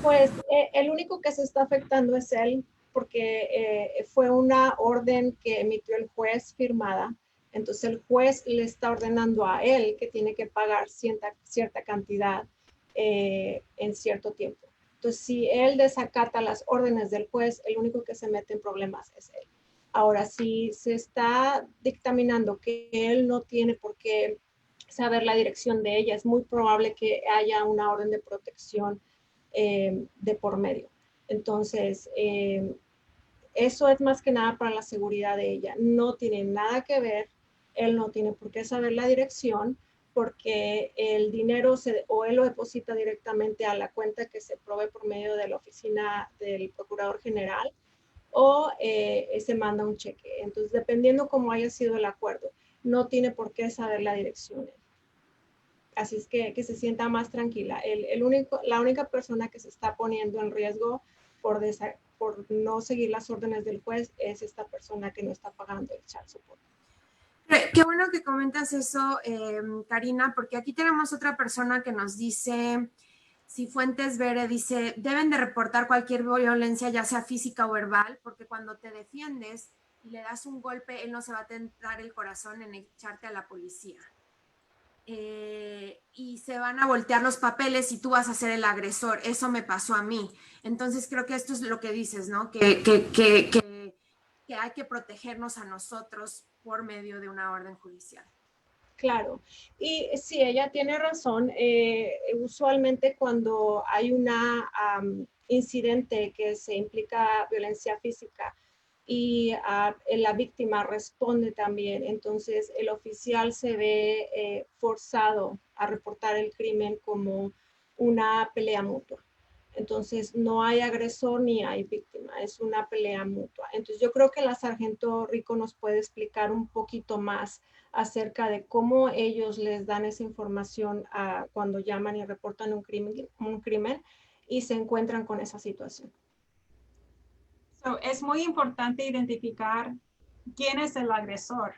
Pues el único que se está afectando es él, porque fue una orden que emitió el juez firmada. Entonces el juez le está ordenando a él que tiene que pagar cierta cantidad en cierto tiempo. Entonces, si él desacata las órdenes del juez, el único que se mete en problemas es él. Ahora, si se está dictaminando que él no tiene por qué saber la dirección de ella, es muy probable que haya una orden de protección de por medio. Entonces, eso es más que nada para la seguridad de ella. No tiene nada que ver, él no tiene por qué saber la dirección, porque el dinero o él lo deposita directamente a la cuenta que se provee por medio de la oficina del Procurador General, o se manda un cheque. Entonces, dependiendo cómo haya sido el acuerdo, no tiene por qué saber la dirección. Así es que se sienta más tranquila. La única persona que se está poniendo en riesgo por no seguir las órdenes del juez es esta persona que no está pagando el child support. Qué bueno que comentas eso, Karina, porque aquí tenemos otra persona que nos dice, Cifuentes Vere dice, deben de reportar cualquier violencia, ya sea física o verbal, porque cuando te defiendes y le das un golpe, él no se va a tentar el corazón en echarte a la policía. Y se van a voltear los papeles y tú vas a ser el agresor. Eso me pasó a mí. Entonces creo que esto es lo que dices, ¿no? Que hay que protegernos a nosotros por medio de una orden judicial. Claro, y sí, ella tiene razón. Usualmente cuando hay un incidente que se implica violencia física y la víctima responde también, entonces el oficial se ve forzado a reportar el crimen como una pelea mutua. Entonces no hay agresor ni hay víctima, es una pelea mutua. Entonces yo creo que la sargento Rico nos puede explicar un poquito más acerca de cómo ellos les dan esa información cuando llaman y reportan un crimen y se encuentran con esa situación. Es muy importante identificar quién es el agresor.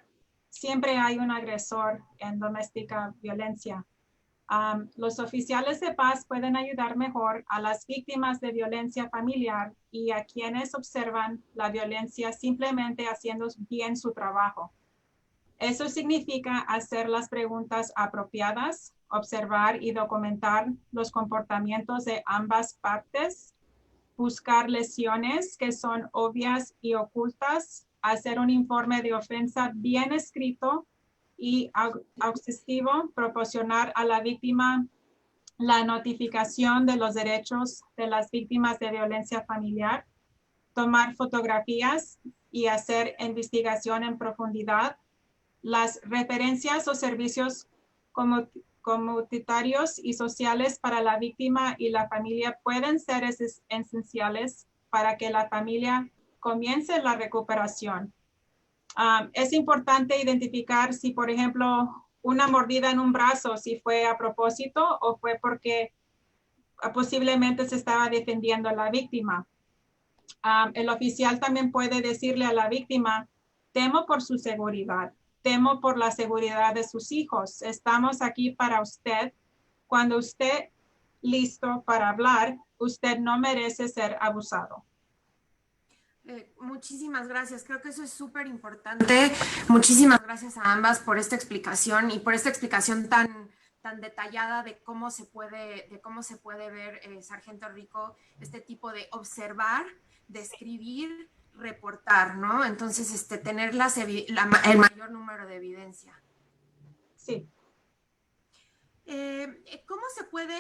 Siempre hay un agresor en doméstica violencia. Los oficiales de paz pueden ayudar mejor a las víctimas de violencia familiar y a quienes observan la violencia simplemente haciendo bien su trabajo. Eso significa hacer las preguntas apropiadas, observar y documentar los comportamientos de ambas partes, buscar lesiones que son obvias y ocultas, hacer un informe de ofensa bien escrito y exhaustivo, proporcionar a la víctima la notificación de los derechos de las víctimas de violencia familiar, tomar fotografías y hacer investigación en profundidad. Las referencias o servicios comunitarios y sociales para la víctima y la familia pueden ser esenciales para que la familia comience la recuperación. Es importante identificar si, por ejemplo, una mordida en un brazo, si fue a propósito o fue porque posiblemente se estaba defendiendo a la víctima. El oficial también puede decirle a la víctima, temo por su seguridad, temo por la seguridad de sus hijos. Estamos aquí para usted. Cuando usted listo para hablar, usted no merece ser abusado. Muchísimas gracias. Creo que eso es súper importante. Muchísimas gracias a ambas por esta explicación y por esta explicación tan detallada de cómo se puede ver, Sargento Rico, este tipo de observar, describir, reportar, ¿no? Entonces, tener el mayor número de evidencia. Sí. ¿Cómo se puede,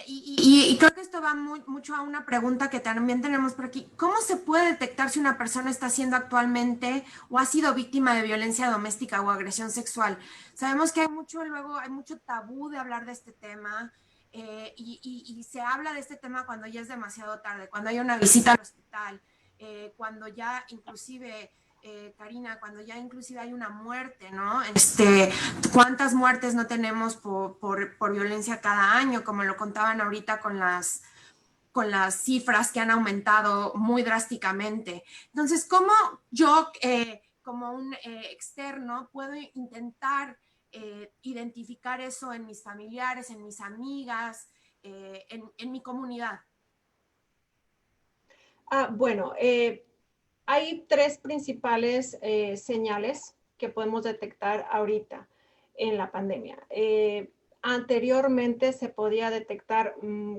y creo que esto va mucho a una pregunta que también tenemos por aquí, ¿cómo se puede detectar si una persona está siendo actualmente o ha sido víctima de violencia doméstica o agresión sexual? Sabemos que hay mucho tabú de hablar de este tema, y se habla de este tema cuando ya es demasiado tarde, cuando hay una visita al hospital, cuando ya inclusive... Karina, cuando ya inclusive hay una muerte, ¿no? ¿Cuántas muertes no tenemos por violencia cada año? Como lo contaban ahorita con las cifras que han aumentado muy drásticamente. Entonces, ¿cómo yo, como un externo, puedo intentar identificar eso en mis familiares, en mis amigas, en mi comunidad? Bueno, hay tres principales señales que podemos detectar ahorita en la pandemia. Anteriormente se podía detectar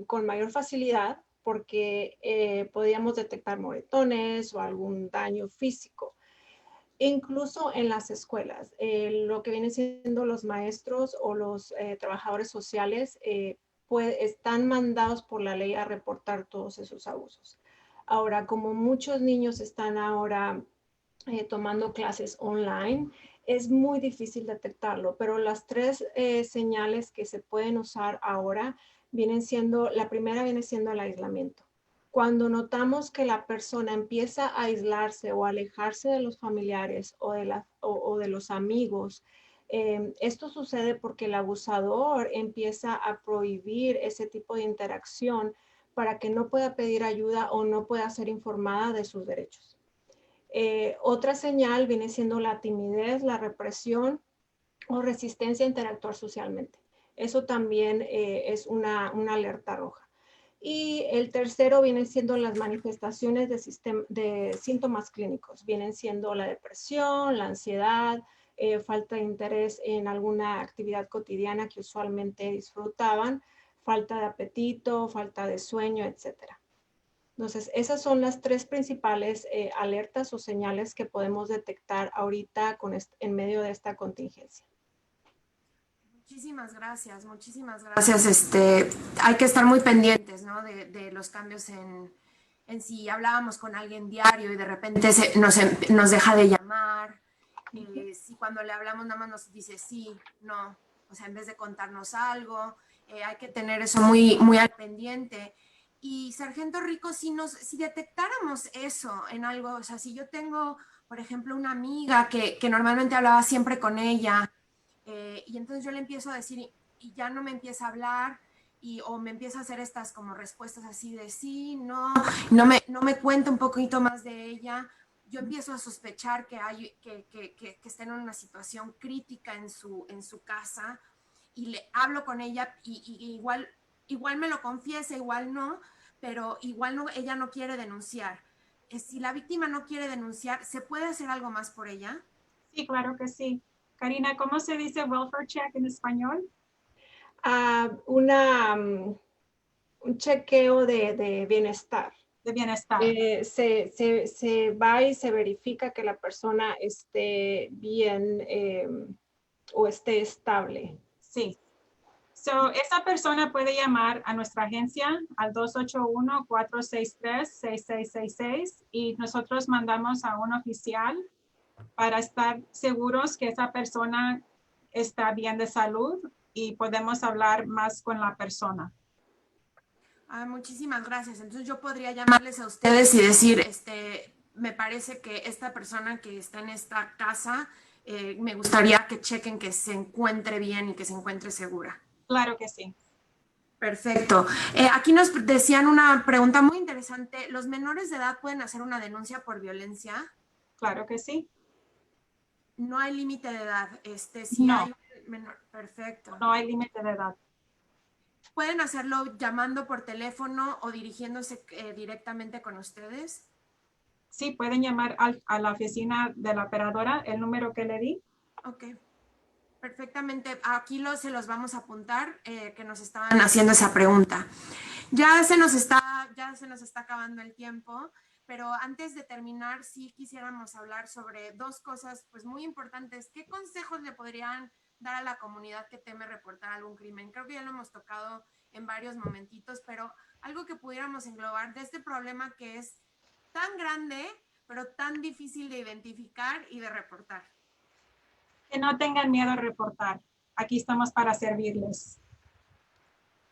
con mayor facilidad porque podíamos detectar moretones o algún daño físico. Incluso en las escuelas, lo que vienen siendo los maestros o los trabajadores sociales están mandados por la ley a reportar todos esos abusos. Ahora, como muchos niños están ahora tomando clases online, es muy difícil detectarlo, pero las tres señales que se pueden usar ahora vienen siendo, la primera viene siendo el aislamiento. Cuando notamos que la persona empieza a aislarse o alejarse de los familiares o de los amigos, esto sucede porque el abusador empieza a prohibir ese tipo de interacción para que no pueda pedir ayuda o no pueda ser informada de sus derechos. Otra señal viene siendo la timidez, la represión o resistencia a interactuar socialmente. Eso también es una alerta roja. Y el tercero vienen siendo las manifestaciones de síntomas clínicos. Vienen siendo la depresión, la ansiedad, falta de interés en alguna actividad cotidiana que usualmente disfrutaban, falta de apetito, falta de sueño, etcétera. Entonces, esas son las tres principales alertas o señales que podemos detectar ahorita en medio de esta contingencia. Muchísimas gracias, muchísimas gracias. Hay que estar muy pendientes, ¿no? De los cambios en si hablábamos con alguien diario y de repente nos deja de llamar, si cuando le hablamos nada más nos dice sí, no, o sea, en vez de contarnos algo, hay que tener eso muy, muy al pendiente. Y Sargento Rico, si detectáramos eso en algo, o sea, si yo tengo, por ejemplo, una amiga que normalmente hablaba siempre con ella, y entonces yo le empiezo a decir y ya no me empieza a hablar o me empieza a hacer estas como respuestas así de sí, no me cuenta un poquito más de ella. Yo empiezo a sospechar que está en una situación crítica en su casa y le hablo con ella y igual me lo confiesa, igual no, pero igual no, ella no quiere denunciar. Si la víctima no quiere denunciar, ¿se puede hacer algo más por ella? Sí, claro que sí. Karina, ¿cómo se dice welfare check en español? Un chequeo de bienestar. De bienestar. Se va y se verifica que la persona esté bien o esté estable. Sí. Esa persona puede llamar a nuestra agencia al 281-463-6666 y nosotros mandamos a un oficial para estar seguros que esa persona está bien de salud y podemos hablar más con la persona. Muchísimas gracias. Entonces yo podría llamarles a ustedes y decir, me parece que esta persona que está en esta casa, me gustaría que chequen que se encuentre bien y que se encuentre segura. Claro que sí. Perfecto. Aquí nos decían una pregunta muy interesante. ¿Los menores de edad pueden hacer una denuncia por violencia? Claro que sí. No hay límite de edad. Si No, hay un menor. Perfecto. no hay límite de edad. ¿Pueden hacerlo llamando por teléfono o dirigiéndose directamente con ustedes? Sí, pueden llamar a la oficina de la operadora, el número que le di. Ok. Perfectamente. Aquí se los vamos a apuntar que nos estaban haciendo esa pregunta. Ya se nos está acabando el tiempo, pero antes de terminar, sí quisiéramos hablar sobre dos cosas pues muy importantes. ¿Qué consejos le podrían dar a la comunidad que teme reportar algún crimen? Creo que ya lo hemos tocado en varios momentitos, pero algo que pudiéramos englobar de este problema que es tan grande, pero tan difícil de identificar y de reportar. Que no tengan miedo a reportar. Aquí estamos para servirles.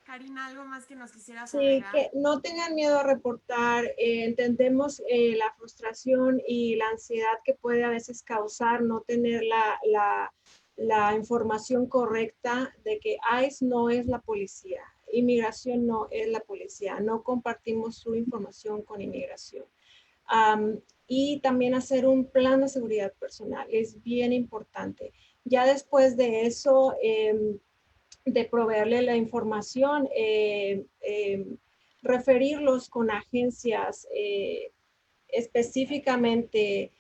Karina, ¿algo más que nos quisieras Sí, agregar? que no tengan miedo a reportar. Entendemos la frustración y la ansiedad que puede a veces causar no tener la información correcta de que ICE no es la policía, inmigración no es la policía, no compartimos su información con inmigración. Y también hacer un plan de seguridad personal es bien importante. Ya después de eso, de proveerle la información, referirlos con agencias específicamente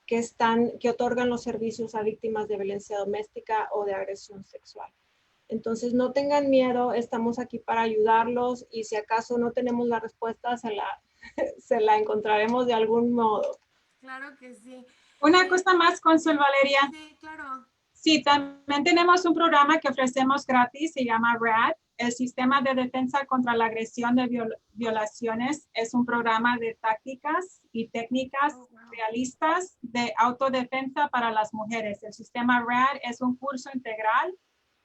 que otorgan los servicios a víctimas de violencia doméstica o de agresión sexual. Entonces, no tengan miedo, estamos aquí para ayudarlos y si acaso no tenemos la respuesta, se la encontraremos de algún modo. Claro que sí. Una cosa más, Consuelo Valeria. Sí, claro. Sí, también tenemos un programa que ofrecemos gratis, se llama RAD, el Sistema de Defensa contra la Agresión de Violaciones. Es un programa de tácticas y técnicas realistas de autodefensa para las mujeres. El sistema RAD es un curso integral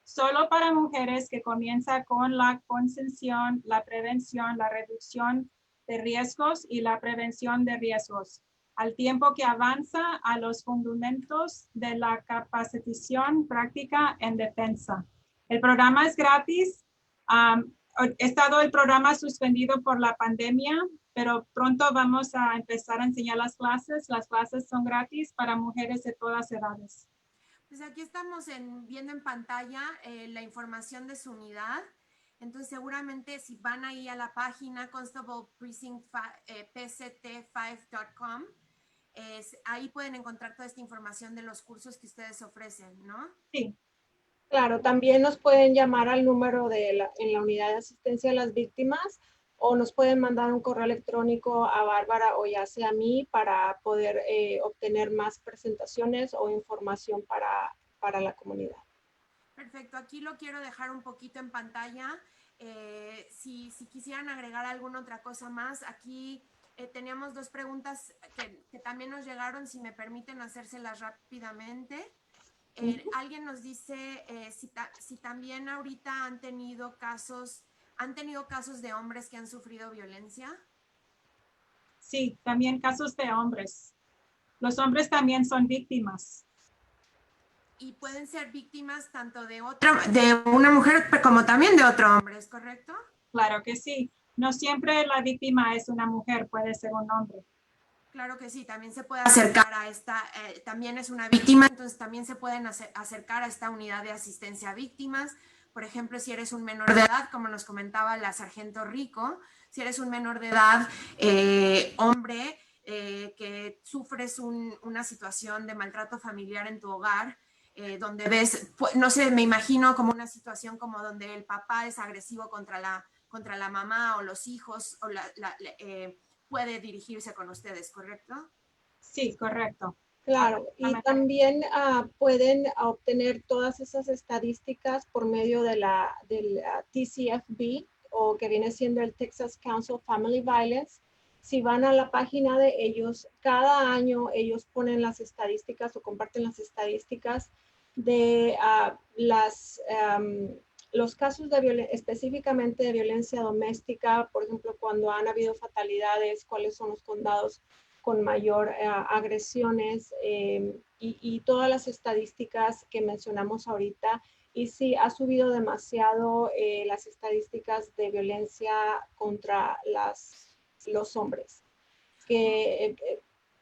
solo para mujeres que comienza con la contención, la prevención, la reducción de riesgos y la prevención de riesgos, al tiempo que avanza a los fundamentos de la capacitación práctica en defensa. El programa es gratis. Ha estado el programa suspendido por la pandemia, pero pronto vamos a empezar a enseñar las clases. Las clases son gratis para mujeres de todas edades. Pues aquí estamos viendo en pantalla la información de su unidad. Entonces, seguramente si van ahí a la página constablepct5.com, ahí pueden encontrar toda esta información de los cursos que ustedes ofrecen, ¿no? Sí. Claro, también nos pueden llamar al número en la unidad de asistencia a las víctimas o nos pueden mandar un correo electrónico a Bárbara o ya sea a mí para poder obtener más presentaciones o información para la comunidad. Perfecto, aquí lo quiero dejar un poquito en pantalla. Si quisieran agregar alguna otra cosa más, aquí teníamos dos preguntas que también nos llegaron, si me permiten hacérselas rápidamente. Alguien nos dice si también ahorita han tenido casos de hombres que han sufrido violencia. Sí, también casos de hombres. Los hombres también son víctimas. Y pueden ser víctimas tanto de una mujer como también de otro hombre, ¿es correcto? Claro que sí. No siempre la víctima es una mujer, puede ser un hombre. Claro que sí, también se puede acercar a también es una víctima, entonces también se pueden acercar a esta unidad de asistencia a víctimas. Por ejemplo, si eres un menor de edad, como nos comentaba la sargento Rico, si eres un menor de edad, hombre, que sufres una situación de maltrato familiar en tu hogar, donde ves, no sé, me imagino como una situación como donde el papá es agresivo contra la mamá o los hijos, o puede dirigirse con ustedes, ¿correcto? Sí, correcto. Claro, y también pueden obtener todas esas estadísticas por medio del TCFB, o que viene siendo el Texas Council of Family Violence. Si van a la página de ellos, cada año ellos ponen las estadísticas o comparten las estadísticas de los casos específicamente de violencia doméstica, por ejemplo, cuando han habido fatalidades, cuáles son los condados con mayor agresiones y todas las estadísticas que mencionamos ahorita. y sí, ha subido demasiado las estadísticas de violencia contra los hombres, que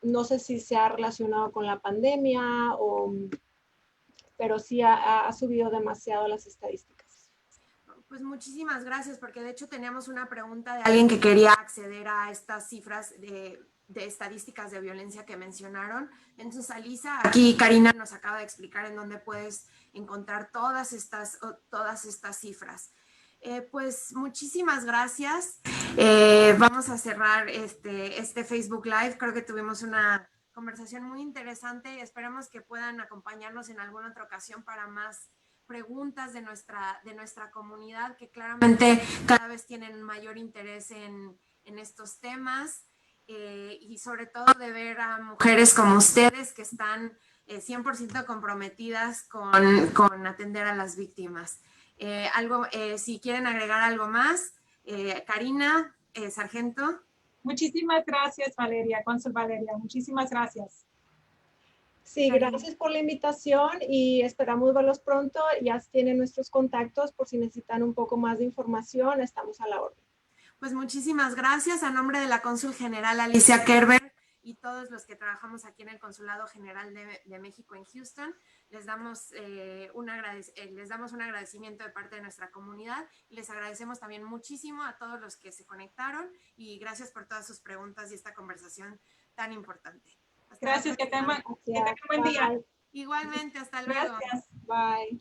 no sé si se ha relacionado con la pandemia, pero sí ha subido demasiado las estadísticas. Pues muchísimas gracias, porque de hecho teníamos una pregunta de alguien que quería acceder a estas cifras de estadísticas de violencia que mencionaron. Entonces, Alisa, aquí Karina nos acaba de explicar en dónde puedes encontrar todas estas cifras. Pues muchísimas gracias. Vamos a cerrar este Facebook Live. Creo que tuvimos una conversación muy interesante y esperemos que puedan acompañarnos en alguna otra ocasión para más preguntas de nuestra comunidad, que claramente cada vez tienen mayor interés en estos temas, y sobre todo de ver a mujeres como ustedes que están 100% comprometidas con atender a las víctimas. Si quieren agregar algo más, Karina, Sargento. Muchísimas gracias, Valeria, Cónsul Valeria. Muchísimas gracias. Sí, gracias por la invitación y esperamos verlos pronto. Ya tienen nuestros contactos por si necesitan un poco más de información. Estamos a la orden. Pues muchísimas gracias. A nombre de la Cónsul General Alicia Kerber y todos los que trabajamos aquí en el Consulado General de México en Houston, les damos un agradecimiento de parte de nuestra comunidad y les agradecemos también muchísimo a todos los que se conectaron y gracias por todas sus preguntas y esta conversación tan importante. Gracias, que tengan buen día. Igualmente, hasta luego. Gracias. Bye.